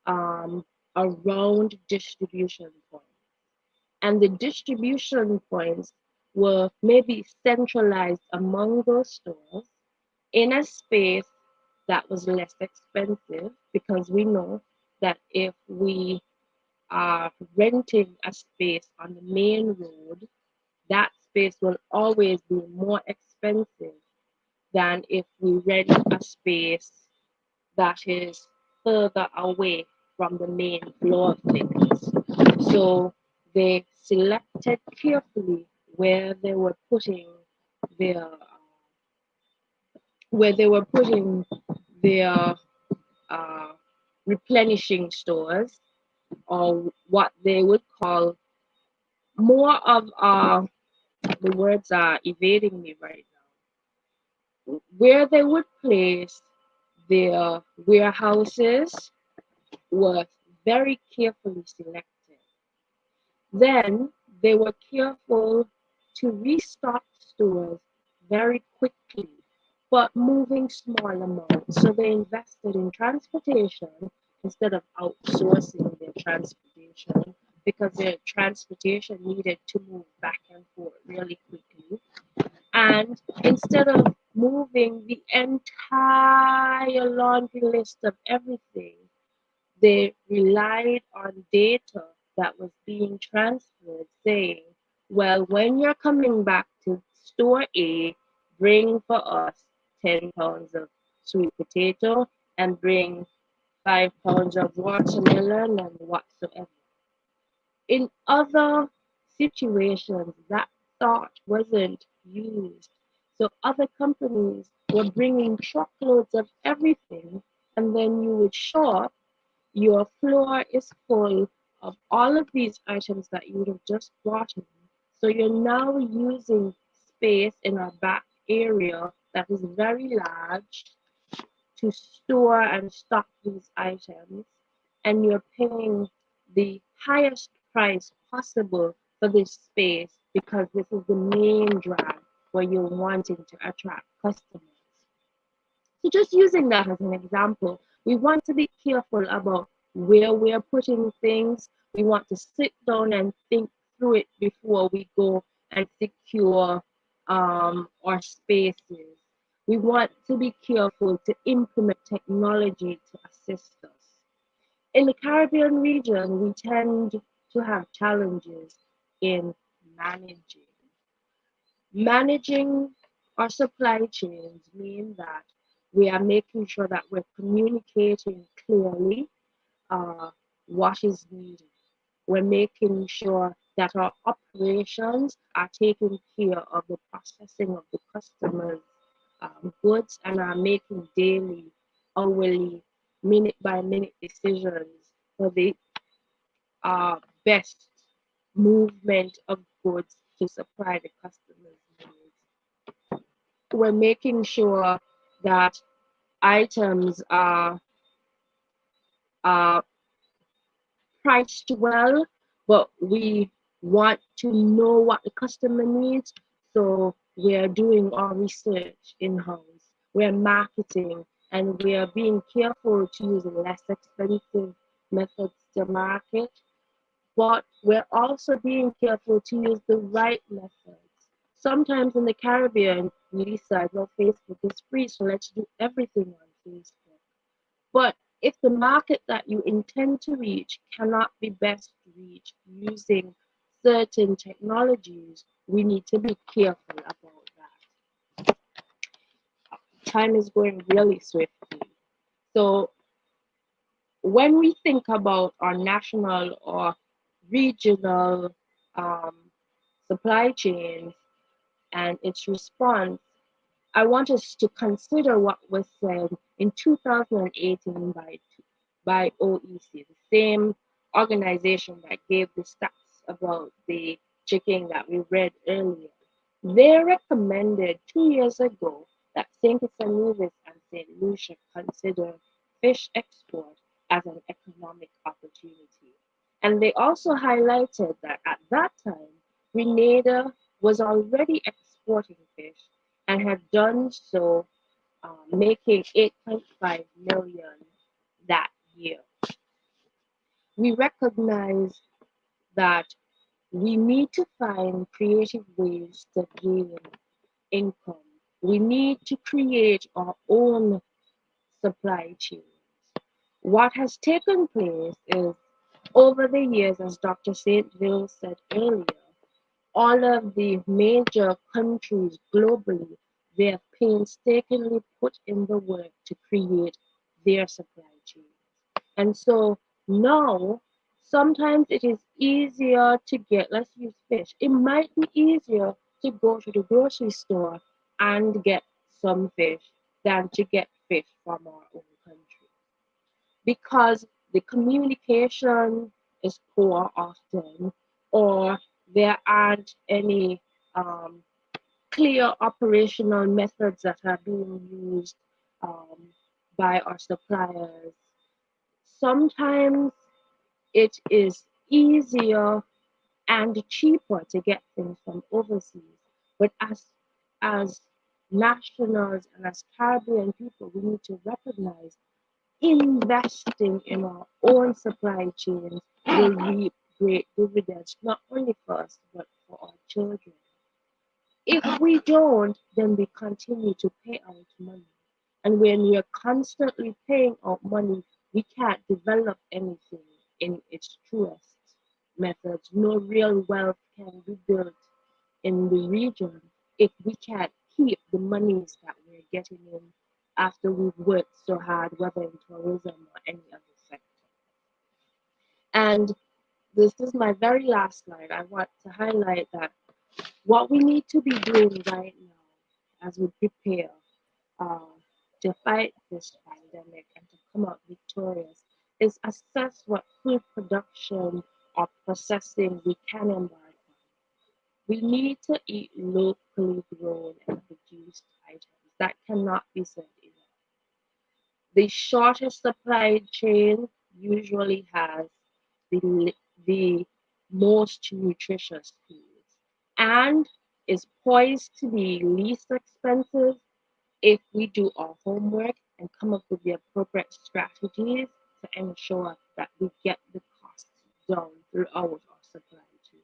um, around distribution points. And the distribution points were maybe centralized among those stores in a space that was less expensive, because we know that if we are renting a space on the main road, that space will always be more expensive than if we rent a space that is further away from the main floor of things. So they selected carefully their where they were putting their uh, replenishing stores, or what they would call more of the words are evading me right now, where they would place their warehouses were very carefully selected. Then they were careful to restock stores very quickly, but moving small amounts. So they invested in transportation instead of outsourcing their transportation because their transportation needed to move back and forth really quickly. And instead of moving the entire laundry list of everything, they relied on data that was being transferred saying, well, when you're coming back to store A, bring for us 10 pounds of sweet potato and bring 5 pounds of watermelon and whatsoever. In other situations, that thought wasn't used. So other companies were bringing truckloads of everything, and then you would show up, your floor is full of all of these items that you would have just brought in. So you're now using space in a back area that is very large to store and stock these items, and you're paying the highest price possible for this space because this is the main drag where you're wanting to attract customers. So just using that as an example, we want to be careful about where we're putting things. We want to sit down and think through it before we go and secure our spaces. We want to be careful to implement technology to assist us. In the Caribbean region, we tend to have challenges in managing. Managing our supply chains mean that we are making sure that we're communicating clearly what is needed. We're making sure that our operations are taking care of the processing of the customers' goods and are making daily, hourly, minute by minute decisions for the best movement of goods to supply the customers' needs. We're making sure that items are priced well, but we want to know what the customer needs. So we're doing our research in-house. We're marketing and we're being careful to use less expensive methods to market, but we're also being careful to use the right methods. Sometimes in the Caribbean, we decide, well, Facebook is free, so let's do everything on Facebook. But if the market that you intend to reach cannot be best reached using certain technologies, we need to be careful about that. Time is going really swiftly. So when we think about our national or regional um, supply chains and its response, I want us to consider what was said in 2018 by OEC, the same organization that gave the stats about the chicken that we read earlier. They recommended 2 years ago that St. Kitts and Nevis and St. Lucia consider fish export as an economic opportunity. And they also highlighted that at that time, Grenada was already exporting fish and had done so, making 8.5 million that year. We recognize that we need to find creative ways to gain income. We need to create our own supply chains. What has taken place is over the years, as Dr. St. Ville said earlier, all of the major countries globally, they have painstakingly put in the work to create their supply chains. And so now, sometimes it is easier to get, let's use fish. It might be easier to go to the grocery store and get some fish than to get fish from our own country because the communication is poor often, or there aren't any um, clear operational methods that are being used um, by our suppliers. Sometimes it is easier and cheaper to get things from overseas, but as nationals and as Caribbean people, we need to recognize investing in our own supply chains will reap great dividends, not only for us, but for our children. If we don't, then we continue to pay out money. And when we are constantly paying out money, we can't develop anything in its truest methods. No real wealth can be built in the region if we can't keep the monies that we're getting in after we've worked so hard, whether in tourism or any other sector. And this is my very last slide. I want to highlight that what we need to be doing right now as we prepare uh, to fight this pandemic and to come out victorious is assess what food production or processing we can embark on. We need to eat locally grown and produced items. That cannot be said enough. The shortest supply chain usually has the most nutritious foods and is poised to be least expensive if we do our homework and come up with the appropriate strategies to ensure that we get the costs down throughout our supply chain.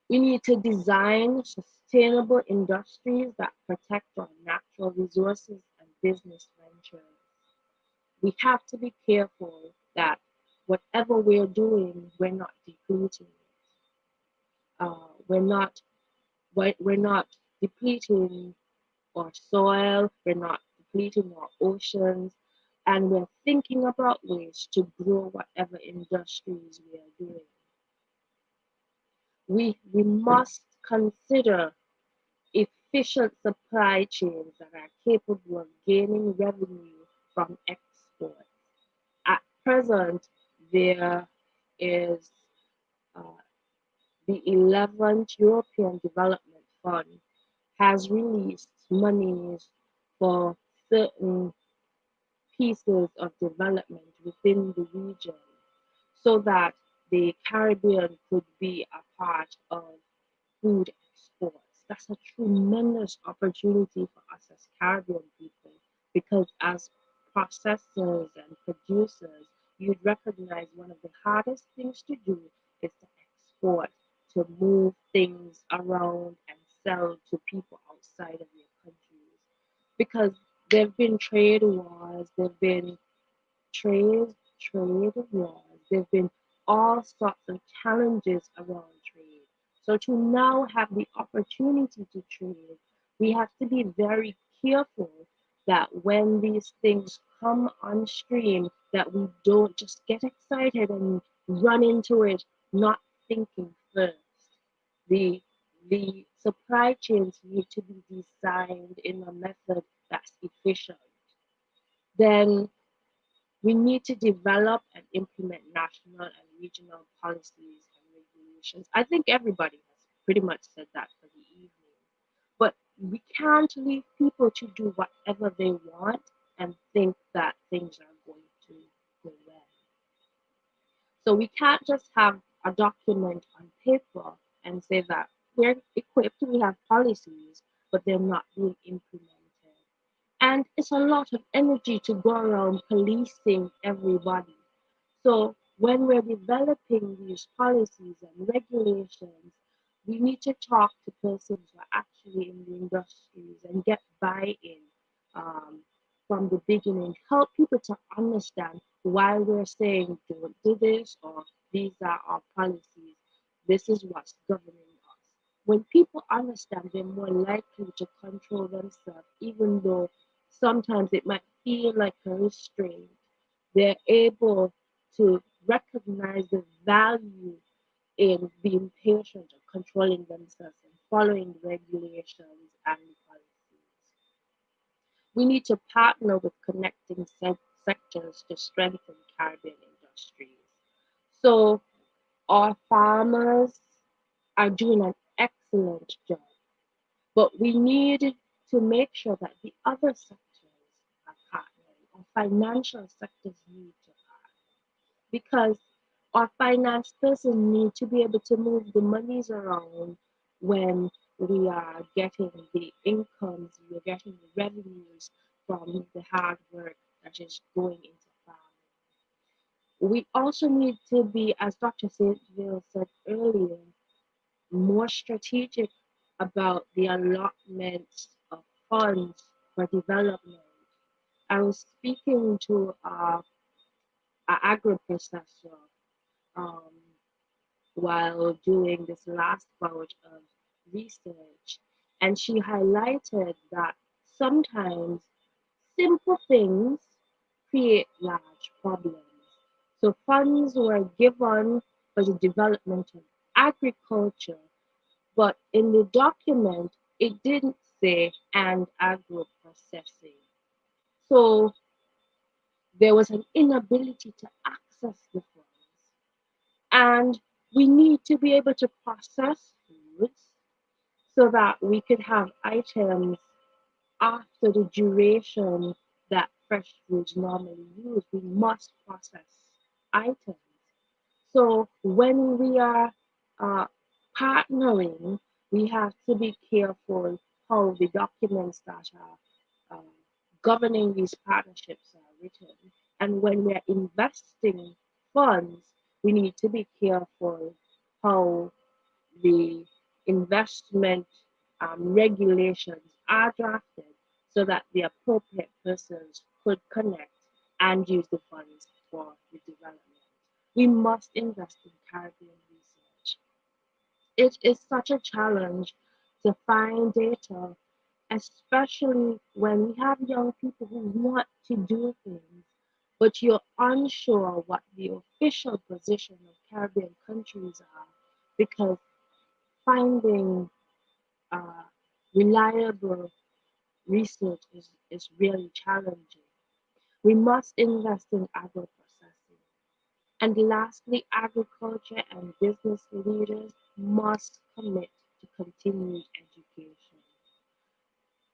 We need to design sustainable industries that protect our natural resources and business ventures. We have to be careful that whatever we're doing, we're not depleting it. We're not depleting our soil, we're not depleting our oceans, and we're thinking about ways to grow whatever industries we are doing. We must consider efficient supply chains that are capable of gaining revenue from export. At present, there is uh, the 11th European Development Fund has released monies for certain pieces of development within the region so that the Caribbean could be a part of food exports. That's a tremendous opportunity for us as Caribbean people because as processors and producers, you'd recognize one of the hardest things to do is to export, to move things around and sell to people outside of your countries. Because there have been trade wars, there have been trade, trade wars. There've been all sorts of challenges around trade. So to now have the opportunity to trade, we have to be very careful that when these things come on stream, that we don't just get excited and run into it, not thinking first. The the supply chains need to be designed in a method that's efficient. Then we need to develop and implement national and regional policies and regulations. I think everybody has pretty much said that for the evening. But we can't leave people to do whatever they want and think that things are going to go well. So we can't just have a document on paper and say that we're equipped, we have policies, but they're not being implemented. And it's a lot of energy to go around policing everybody. So when we're developing these policies and regulations, we need to talk to persons who are actually in the industries and get buy-in um, from the beginning. Help people to understand why we're saying don't do this or these are our policies. This is what's governing us. When people understand, they're more likely to control themselves, even though sometimes it might feel like a restraint. They're able to recognize the value in being patient and controlling themselves and following the regulations and policies. We need to partner with connecting sectors to strengthen Caribbean industries. So our farmers are doing an excellent job, but we need to make sure that the other sectors are partnering. Our financial sectors need to because our finance person need to be able to move the monies around when we are getting the incomes, we are getting the revenues from the hard work that is going into farming. We also need to be, as Dr. Saintville said earlier, more strategic about the allotment of funds for development. I was speaking to an agro-processor um, while doing this last bout of research, and she highlighted that sometimes simple things create large problems. So funds were given for the development of agriculture, but in the document it didn't say and agro processing. So there was an inability to access the funds. And we need to be able to process foods so that we could have items after the duration that fresh foods normally use. We must process items. So when we are uh, partnering, we have to be careful how the documents that are governing these partnerships are written. And when we're investing funds, we need to be careful how the investment regulations are drafted so that the appropriate persons could connect and use the funds for the development. We must invest in Caribbean research. It is such a challenge to find data, especially when we have young people who want to do things, but you're unsure what the official position of Caribbean countries are because finding uh, reliable research is really challenging. We must invest in agro processing. And lastly, agriculture and business leaders must commit to continued education.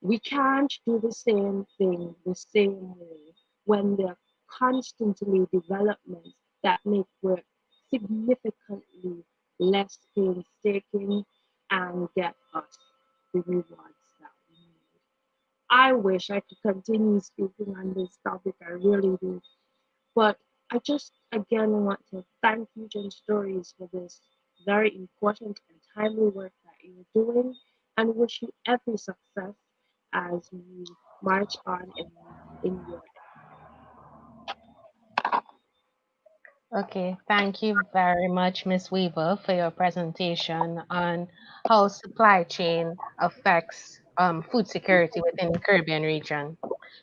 We can't do the same thing the same way when there are constantly developments that make work significantly less painstaking and get us the rewards that we need. I wish I could continue speaking on this topic, I really do. But I just again want to thank Fusion Stories for this very important and timely work that you're doing and wish you every success as you march on in your Okay, thank you very much, Ms. Weaver, for your presentation on how supply chain affects food security within the Caribbean region.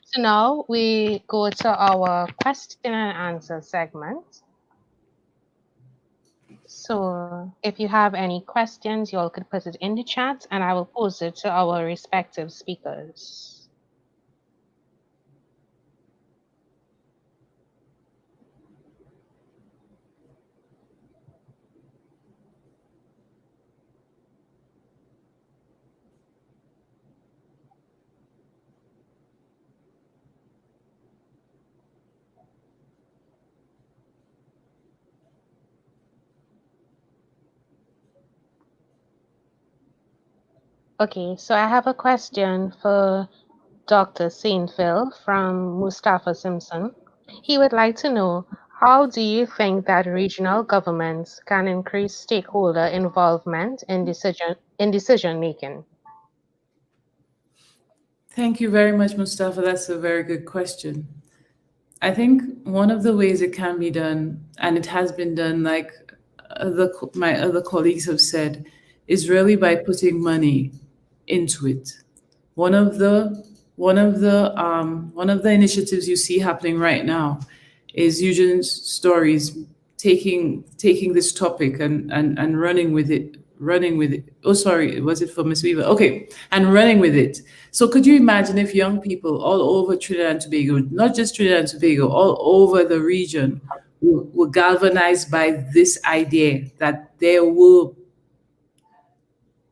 So now we go to our question and answer segment. So if you have any questions, you all could put it in the chat and I will pose it to our respective speakers. Okay, so I have a question for Dr. Saintville from Mustafa Simpson. He would like to know, how do you think that regional governments can increase stakeholder involvement in decision making? Thank you very much, Mustafa. That's a very good question. I think one of the ways it can be done, and it has been done, like my other colleagues have said, is really by putting money into it. One of the one of the initiatives you see happening right now is Eugene's Stories taking this topic and running with it, running with it. Oh, sorry, was it for Miss Weaver? Okay, and running with it. So could you imagine if young people all over Trinidad and Tobago, not just Trinidad and Tobago, all over the region, were galvanized by this idea that there will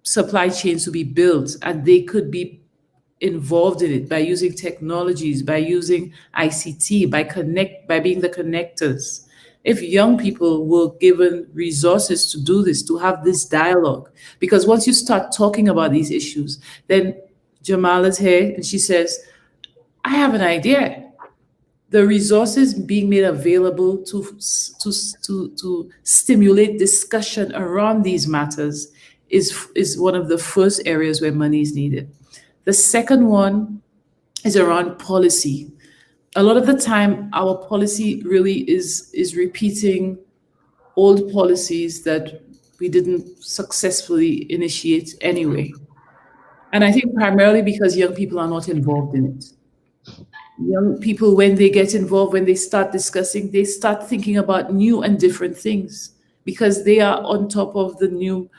supply chains to be built and they could be involved in it by using technologies, by using ICT, by being the connectors. If young people were given resources to do this, to have this dialogue, because once you start talking about these issues, then Jamal is here and she says, I have an idea. the resources being made available to stimulate discussion around these matters is one of the first areas where money is needed. The second one is around policy. A lot of the time, our policy really is repeating old policies that we didn't successfully initiate anyway. And I think primarily because young people are not involved in it. Young people, when they get involved, when they start discussing, they start thinking about new and different things because they are on top of the new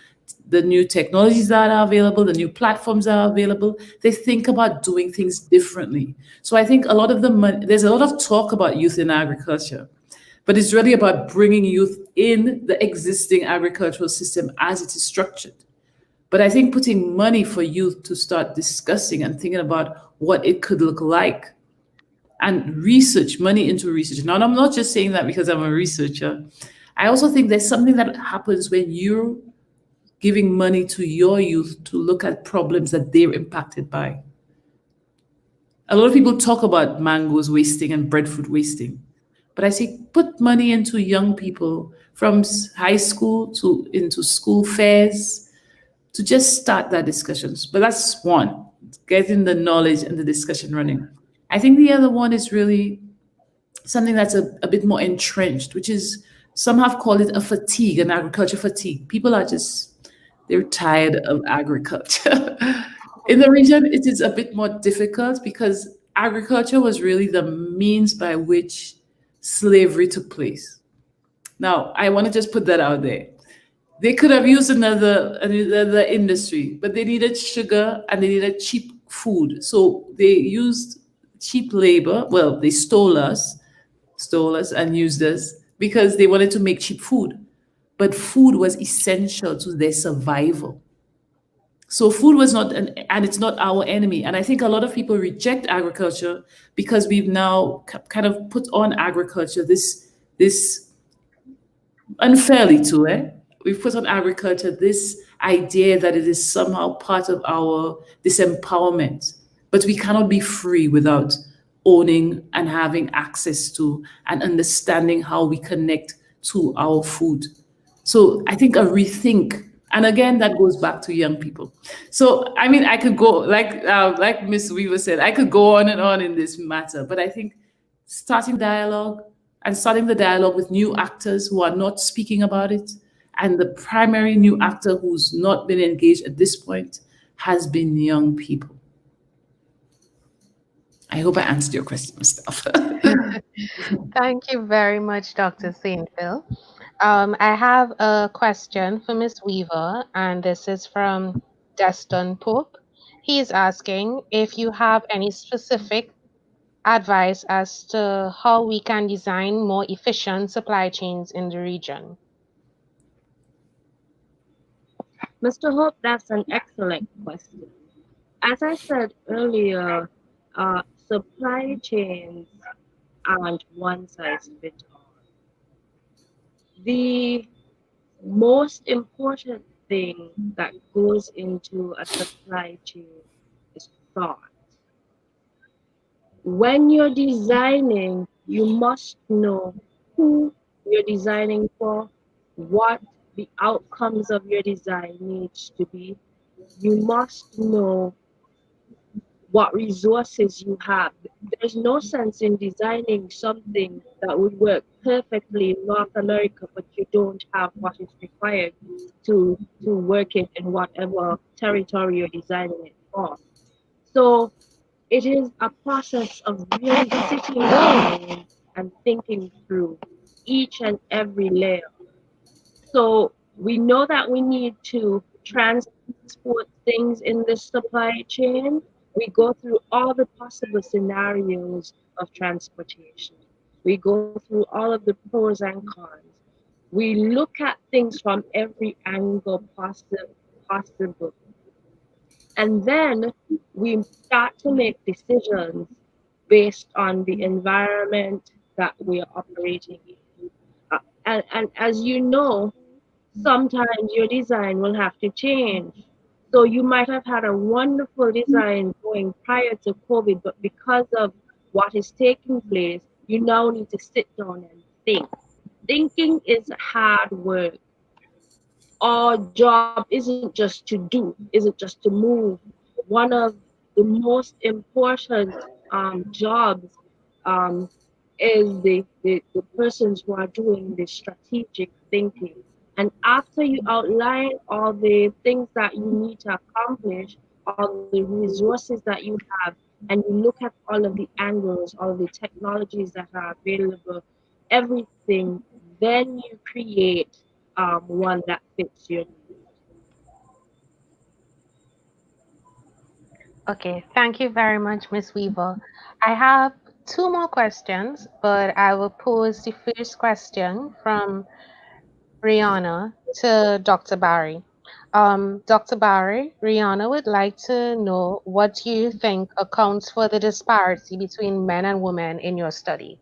technologies that are available, the new platforms that are available. They think about doing things differently. So I think a lot of the money, there's a lot of talk about youth in agriculture, but it's really about bringing youth in the existing agricultural system as it is structured. But I think putting money for youth to start discussing and thinking about what it could look like and research, money into research. Now, I'm not just saying that because I'm a researcher. I also think there's something that happens when you're giving money to your youth to look at problems that they're impacted by. A lot of people talk about mangoes wasting and breadfruit wasting, but I say put money into young people from high school to into school fairs to just start that discussions. But that's one, getting the knowledge and the discussion running. I think the other one is really something that's a bit more entrenched, which is some have called it a fatigue, an agriculture fatigue. People are just, they're tired of agriculture. In the region, it is a bit more difficult because agriculture was really the means by which slavery took place. Now, I want to just put that out there. They could have used another industry, but they needed sugar and they needed cheap food. So they used cheap labor. Well, they stole us and used us because they wanted to make cheap food. But food was essential to their survival. So food was not and it's not our enemy. And I think a lot of people reject agriculture because we've now kind of put on agriculture this unfairly too, eh? We've put on agriculture this idea that it is somehow part of our disempowerment. But we cannot be free without owning and having access to and understanding how we connect to our food. So I think a rethink, and again, that goes back to young people. So I mean, I could go like Miss Weaver said, I could go on and on in this matter. But I think starting the dialogue with new actors who are not speaking about it, and the primary new actor who's not been engaged at this point has been young people. I hope I answered your question, Mustafa. Thank you very much, Dr. Saintville. I have a question for Miss Weaver, and this is from Deston Pope. He is asking if you have any specific advice as to how we can design more efficient supply chains in the region. Mr. Hope, that's an excellent question. As I said earlier, supply chains aren't one size fits all. The most important thing that goes into a supply chain is thought. When you're designing, you must know who you're designing for, what the outcomes of your design needs to be. You must know what resources you have. There's no sense in designing something that would work perfectly in North America, but you don't have what is required to work it in whatever territory you're designing it for. So it is a process of really sitting down and thinking through each and every layer. So we know that we need to transport things in the supply chain. We go through all the possible scenarios of transportation. We go through all of the pros and cons. We look at things from every angle possible. And then we start to make decisions based on the environment that we are operating in. And as you know, sometimes your design will have to change. So you might have had a wonderful design going prior to COVID, but because of what is taking place, You now need to sit down and think. Thinking is hard work. Our job isn't just to do, isn't just to move. One of the most important jobs um, is the persons who are doing the strategic thinking. And after you outline all the things that you need to accomplish, all the resources that you have, and you look at all of the angles, all of the technologies that are available, everything, then you create one that fits your needs. Okay, thank you very much, Miss Weaver. I have two more questions, but I will pose the first question from Rihanna to Dr. Barry. Dr. Barry, Rihanna would like to know what you think accounts for the disparity between men and women in your study.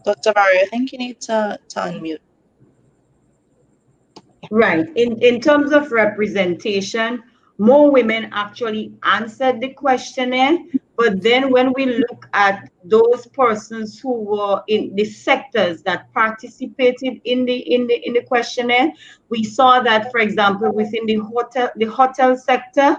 Dr. Barry, I think you need to unmute. Right. In terms of representation, more women actually answered the questionnaire. But then when we look at those persons who were in the sectors that participated in the questionnaire, we saw that, for example, within the hotel sector,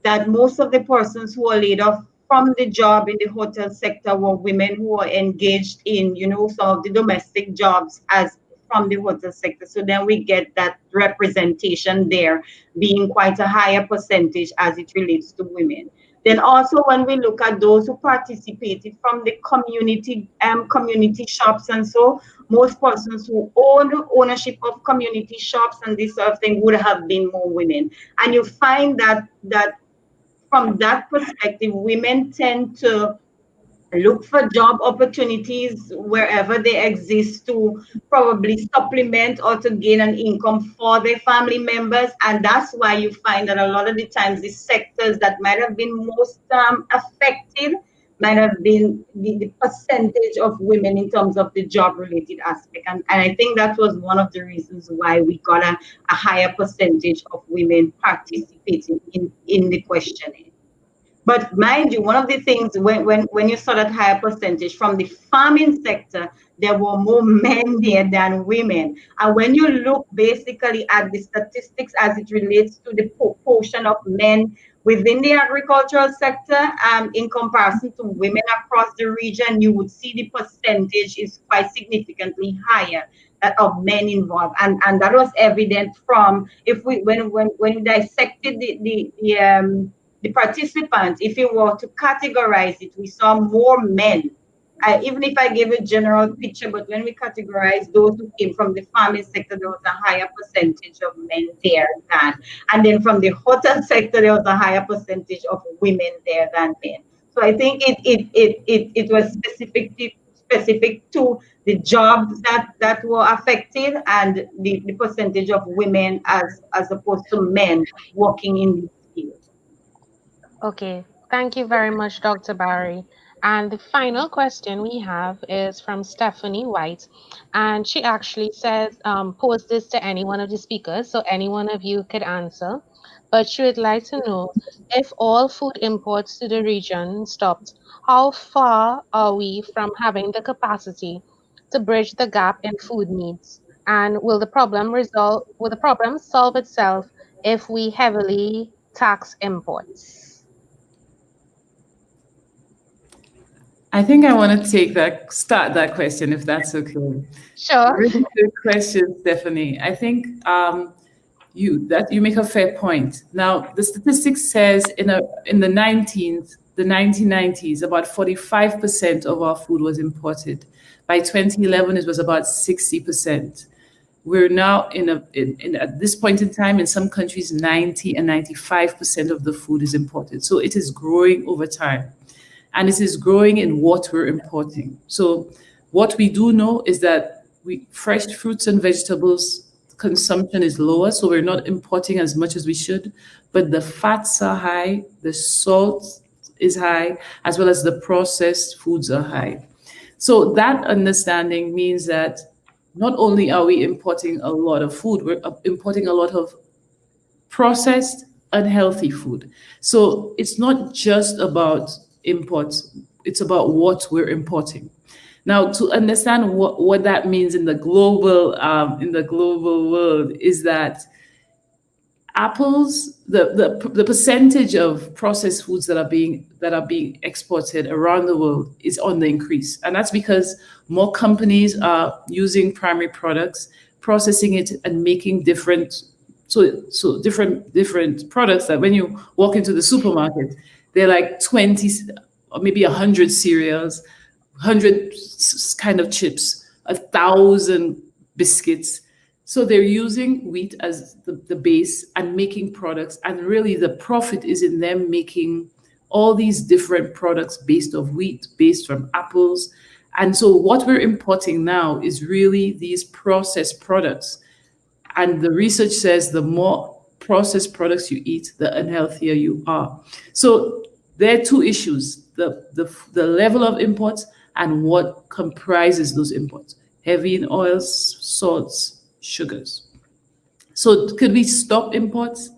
that most of the persons who were laid off from the job in the hotel sector were women who were engaged in, some of the domestic jobs as from the hotel sector. So then we get that representation there being quite a higher percentage as it relates to women. Then also when we look at those who participated from the community shops and so, most persons who own ownership of community shops and this sort of thing would have been more women. And you find that from that perspective, women tend to look for job opportunities wherever they exist to probably supplement or to gain an income for their family members. And that's why you find that a lot of the times the sectors that might have been most affected might have been the percentage of women in terms of the job related aspect. And I think that was one of the reasons why we got a higher percentage of women participating in the questionnaire. But mind you, one of the things when you saw that higher percentage from the farming sector, there were more men there than women. And when you look basically at the statistics as it relates to the proportion of men within the agricultural sector, in comparison to women across the region, you would see the percentage is quite significantly higher of men involved. And that was evident from if we when we dissected the participants, if you were to categorize it, we saw more men. Even if I gave a general picture, but when we categorize those who came from the farming sector, there was a higher percentage of men there and then from the hotel sector, there was a higher percentage of women there than men. So I think it was specific to the jobs that were affected and the percentage of women as opposed to men working in these fields. Okay, thank you very much, Dr. Barry. And the final question we have is from Stephanie White, and she actually says, pose this to any one of the speakers, so any one of you could answer. But she would like to know if all food imports to the region stopped, how far are we from having the capacity to bridge the gap in food needs? And will the problem solve itself if we heavily tax imports? I think I want to start that question, if that's okay. Sure. Really good question, Stephanie. I think you make a fair point. Now, the statistics says in the 1990s, about 45% of our food was imported. By 2011, it was about 60%. We're now at this point in time, in some countries, 90 and 95% of the food is imported. So it is growing over time. And it is growing in what we're importing. So what we do know is that fresh fruits and vegetables consumption is lower, so we're not importing as much as we should, but the fats are high, the salt is high, as well as the processed foods are high. So that understanding means that not only are we importing a lot of food, we're importing a lot of processed, unhealthy food. So it's not just about imports, it's about what we're importing. Now, to understand what that means in the global world is that apples, the percentage of processed foods that are being exported around the world is on the increase, and that's because more companies are using primary products, processing it, and making different products that when you walk into the supermarket, they're like 20 or maybe 100 cereals, 100 kind of chips, 1,000 biscuits. So they're using wheat as the base and making products. And really the profit is in them making all these different products based of wheat, based from apples. And so what we're importing now is really these processed products. And the research says the more processed products you eat, the unhealthier you are. So there are two issues, the level of imports and what comprises those imports: heavy in oils, salts, sugars. So could we stop imports?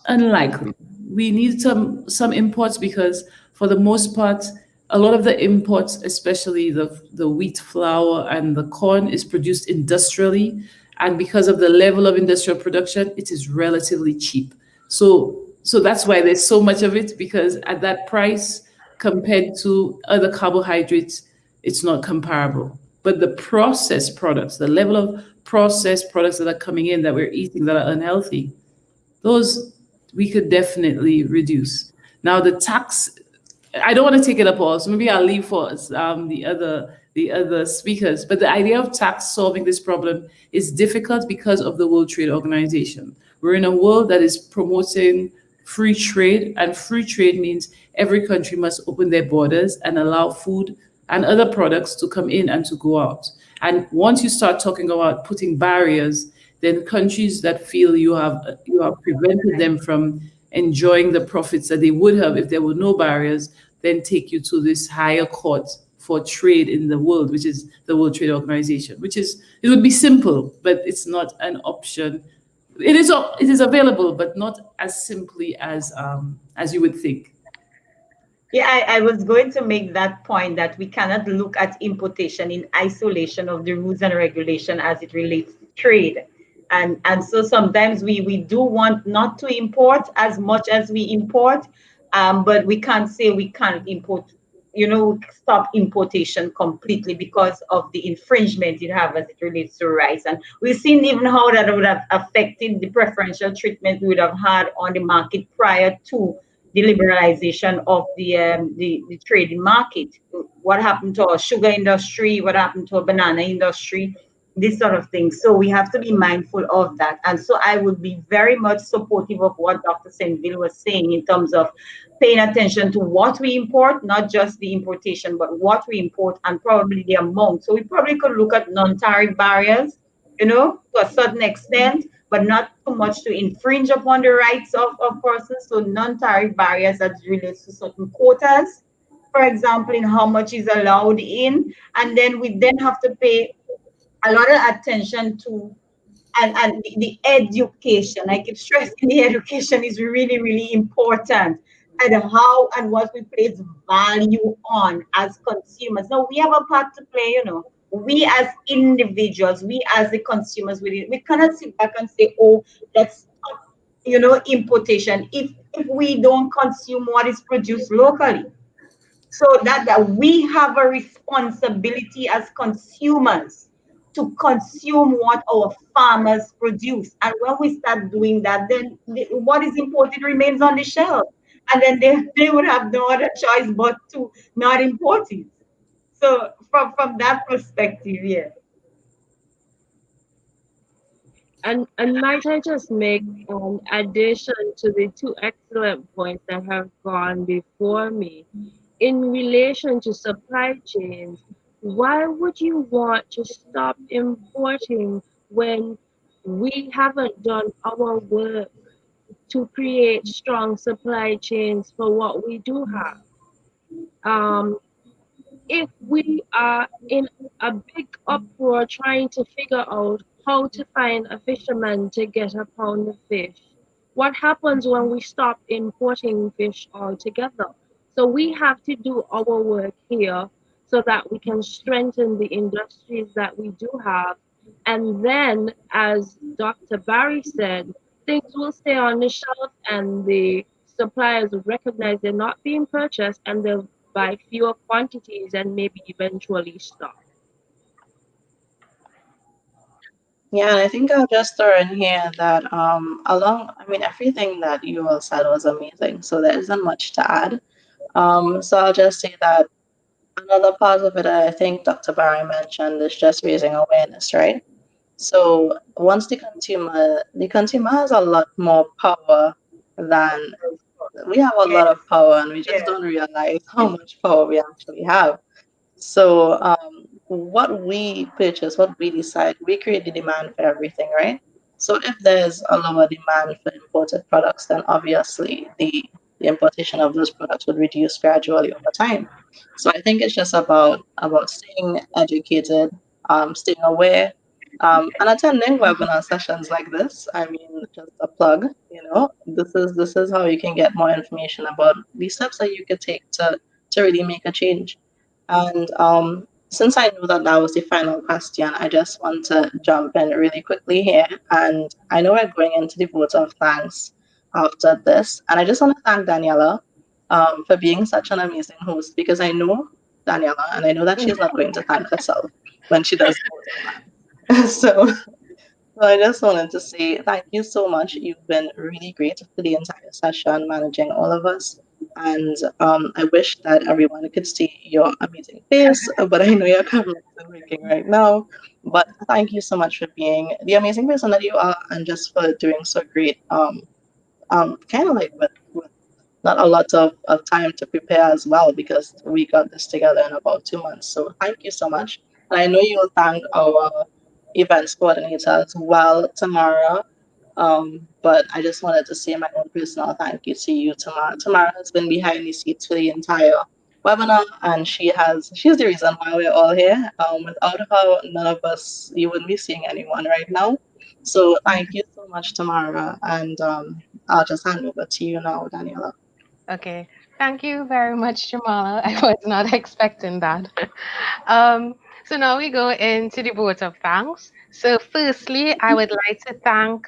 Unlikely. We need some imports because for the most part, a lot of the imports, especially the wheat flour and the corn, is produced industrially. And because of the level of industrial production, it is relatively cheap. So that's why there's so much of it, because at that price compared to other carbohydrates, it's not comparable. But the processed products, the level of processed products that are coming in that we're eating that are unhealthy, those we could definitely reduce. Now the tax, I don't want to take it up all, so maybe I'll leave for the other speakers. But the idea of tax solving this problem is difficult because of the World Trade Organization. We're in a world that is promoting free trade, and free trade means every country must open their borders and allow food and other products to come in and to go out. And once you start talking about putting barriers, then countries that feel you have prevented them from enjoying the profits that they would have if there were no barriers, then take you to this higher court for trade in the world, which is the World Trade Organization, it would be simple, but it's not an option. It is available, but not as simply as you would think. Yeah, I was going to make that point that we cannot look at importation in isolation of the rules and regulation as it relates to trade. And so sometimes we do want not to import as much as we import, but we can't say we can't import, stop importation completely because of the infringement it have as it relates to rice. And we've seen even how that would have affected the preferential treatment we would have had on the market prior to the liberalization of the trading market. What happened to our sugar industry? What happened to our banana industry? This sort of thing. So we have to be mindful of that. And so I would be very much supportive of what Dr. Senville was saying in terms of paying attention to what we import, not just the importation, but what we import and probably the amount. So we probably could look at non-tariff barriers, to a certain extent, but not too much to infringe upon the rights of persons. So non-tariff barriers that relates to certain quotas, for example, in how much is allowed in. And then we then have to pay a lot of attention to and the education. I keep stressing the education is really, really important, and how and what we place value on as consumers. Now we have a part to play. We as individuals, we as the consumers, we cannot sit back and say, oh, let's stop, importation if we don't consume what is produced locally. So that we have a responsibility as consumers to consume what our farmers produce. And when we start doing that, then what is imported remains on the shelf. And then they would have no other choice but to not import it. So from that perspective, yeah. And might I just make an addition to the two excellent points that have gone before me? In relation to supply chains, why would you want to stop importing when we haven't done our work to create strong supply chains for what we do have? Um, if we are in a big uproar trying to figure out how to find a fisherman to get a pound of fish, what happens when we stop importing fish altogether? So we have to do our work here so that we can strengthen the industries that we do have. And then, as Dr. Barry said, things will stay on the shelf and the suppliers will recognize they're not being purchased and they'll buy fewer quantities and maybe eventually stop. Yeah, and I think I'll just throw in here that I mean everything that you all said was amazing, so there isn't much to add. So I'll just say that another part of it I think Dr. Barry mentioned is just raising awareness, right? So once the consumer has a lot more power than we have a lot of power, and we just don't realize how much power we actually have. So, what we purchase, what we decide, we create the demand for everything, right? So, if there's a lower demand for imported products, then obviously the importation of those products would reduce gradually over time. So, I think it's just about staying educated, staying aware, and attending webinar sessions like this. I mean, just a plug. This is how you can get more information about the steps that you could take to really make a change. And since I know that that was the final question, I just want to jump in really quickly here. And I know we're going into the vote of thanks after this. And I just want to thank Daniela for being such an amazing host because I know Daniela and I know that she's not going to thank herself when she does the vote of thanks. So I just wanted to say thank you so much. You've been really great for the entire session, managing all of us. And I wish that everyone could see your amazing face, but I know your camera isn't working right now. But thank you so much for being the amazing person that you are and just for doing so great. Kind of like with not a lot of time to prepare as well because we got this together in about 2 months. So thank you so much. And I know you'll thank our events coordinator as well tomorrow. But I just wanted to say my own personal thank you to you, Tamara. Tamara has been behind the scenes for the entire webinar, and she's the reason why we're all here. Without her, none of us you wouldn't be seeing anyone right now. So thank you so much, Tamara, and I'll just hand over to you now, Daniela. Okay. Thank you very much, Jamala. I was not expecting that. Um, so now we go into the vote of thanks. So firstly, I would like to thank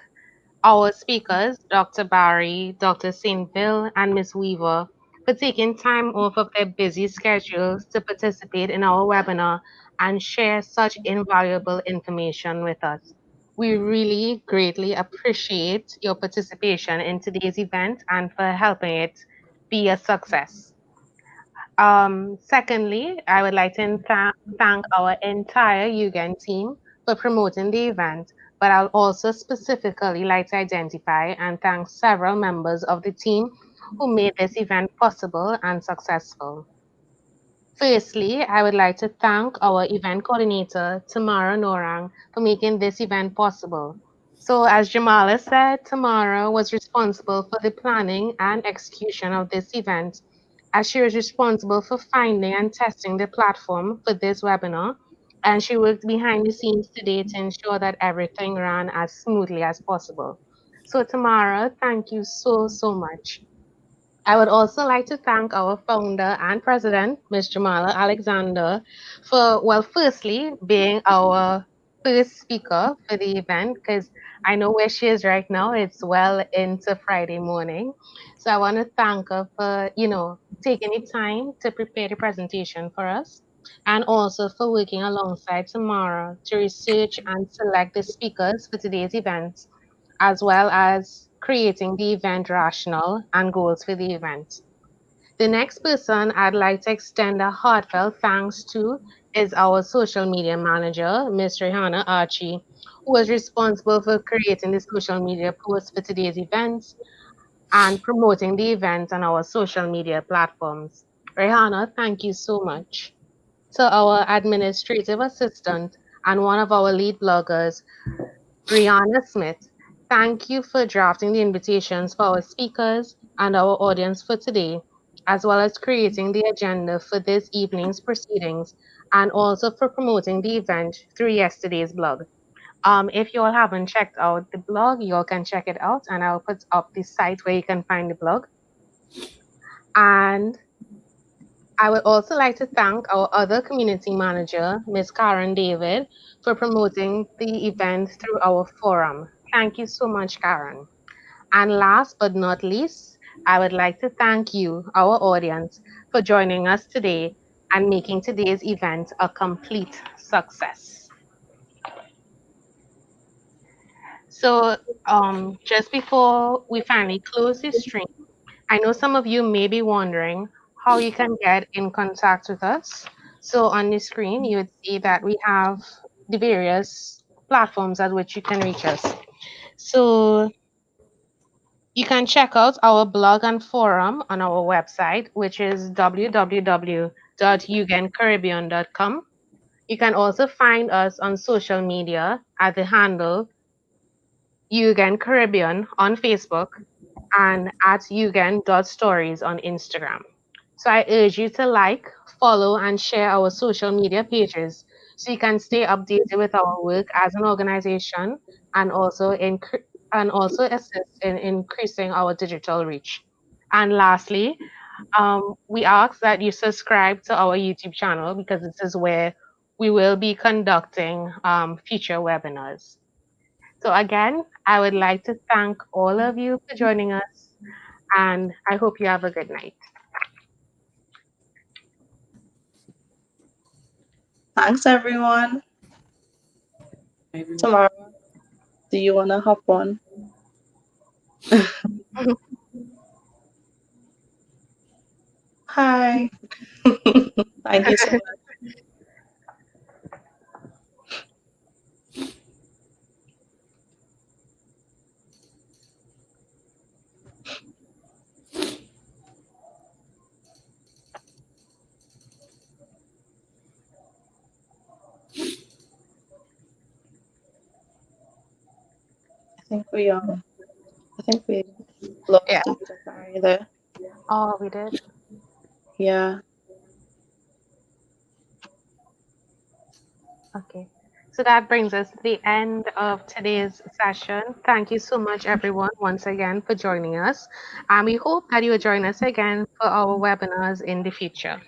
our speakers, Dr. Barry, Dr. Saintville, and Ms. Weaver, for taking time off of their busy schedules to participate in our webinar and share such invaluable information with us. We really greatly appreciate your participation in today's event and for helping it be a success. Secondly, I would like to thank our entire UGAN team for promoting the event, but I'll also specifically like to identify and thank several members of the team who made this event possible and successful. Firstly, I would like to thank our event coordinator, Tamara Norang, for making this event possible. So, as Jamala said, Tamara was responsible for the planning and execution of this event, as she was responsible for finding and testing the platform for this webinar, and she worked behind the scenes today to ensure that everything ran as smoothly as possible. So, Tamara, thank you so much. I would also like to thank our founder and president, Ms. Jamala Alexander, for, well, firstly, being our first speaker for the event, because I know where she is right now. It's well into Friday morning. So I want to thank her for, taking the time to prepare the presentation for us, and also for working alongside Tamara to research and select the speakers for today's event, as well as creating the event rationale and goals for the event. The next person I'd like to extend a heartfelt thanks to is our social media manager, Ms. Rihanna Archie, who was responsible for creating the social media posts for today's events and promoting the event on our social media platforms. Rihanna, thank you so much. To our administrative assistant and one of our lead bloggers, Brianna Smith, thank you for drafting the invitations for our speakers and our audience for today, as well as creating the agenda for this evening's proceedings, and also for promoting the event through yesterday's blog. If you all haven't checked out the blog, you all can check it out, and I'll put up the site where you can find the blog. And I would also like to thank our other community manager, Ms. Karen David, for promoting the event through our forum. Thank you so much, Karen. And last but not least, I would like to thank you, our audience, for joining us today and making today's event a complete success. So, just before we finally close this stream, I know some of you may be wondering how you can get in contact with us. So on the screen, you would see that we have the various platforms at which you can reach us. So you can check out our blog and forum on our website, which is www.ugancaribbean.com. You can also find us on social media at the handle Ugan Caribbean on Facebook and at Ugan.stories on Instagram. So I urge you to like, follow, and share our social media pages so you can stay updated with our work as an organization and also assist in increasing our digital reach. And lastly, we ask that you subscribe to our YouTube channel because this is where we will be conducting future webinars. So again, I would like to thank all of you for joining us, and I hope you have a good night. Thanks, everyone. Everyone. Tomorrow, do you want to hop on? Hi. Thank you so much. I think we I think we Yeah. lost Dr. Barry there. Oh, we did. Yeah. Okay. So that brings us to the end of today's session. Thank you so much, everyone, once again for joining us. And we hope that you will join us again for our webinars in the future.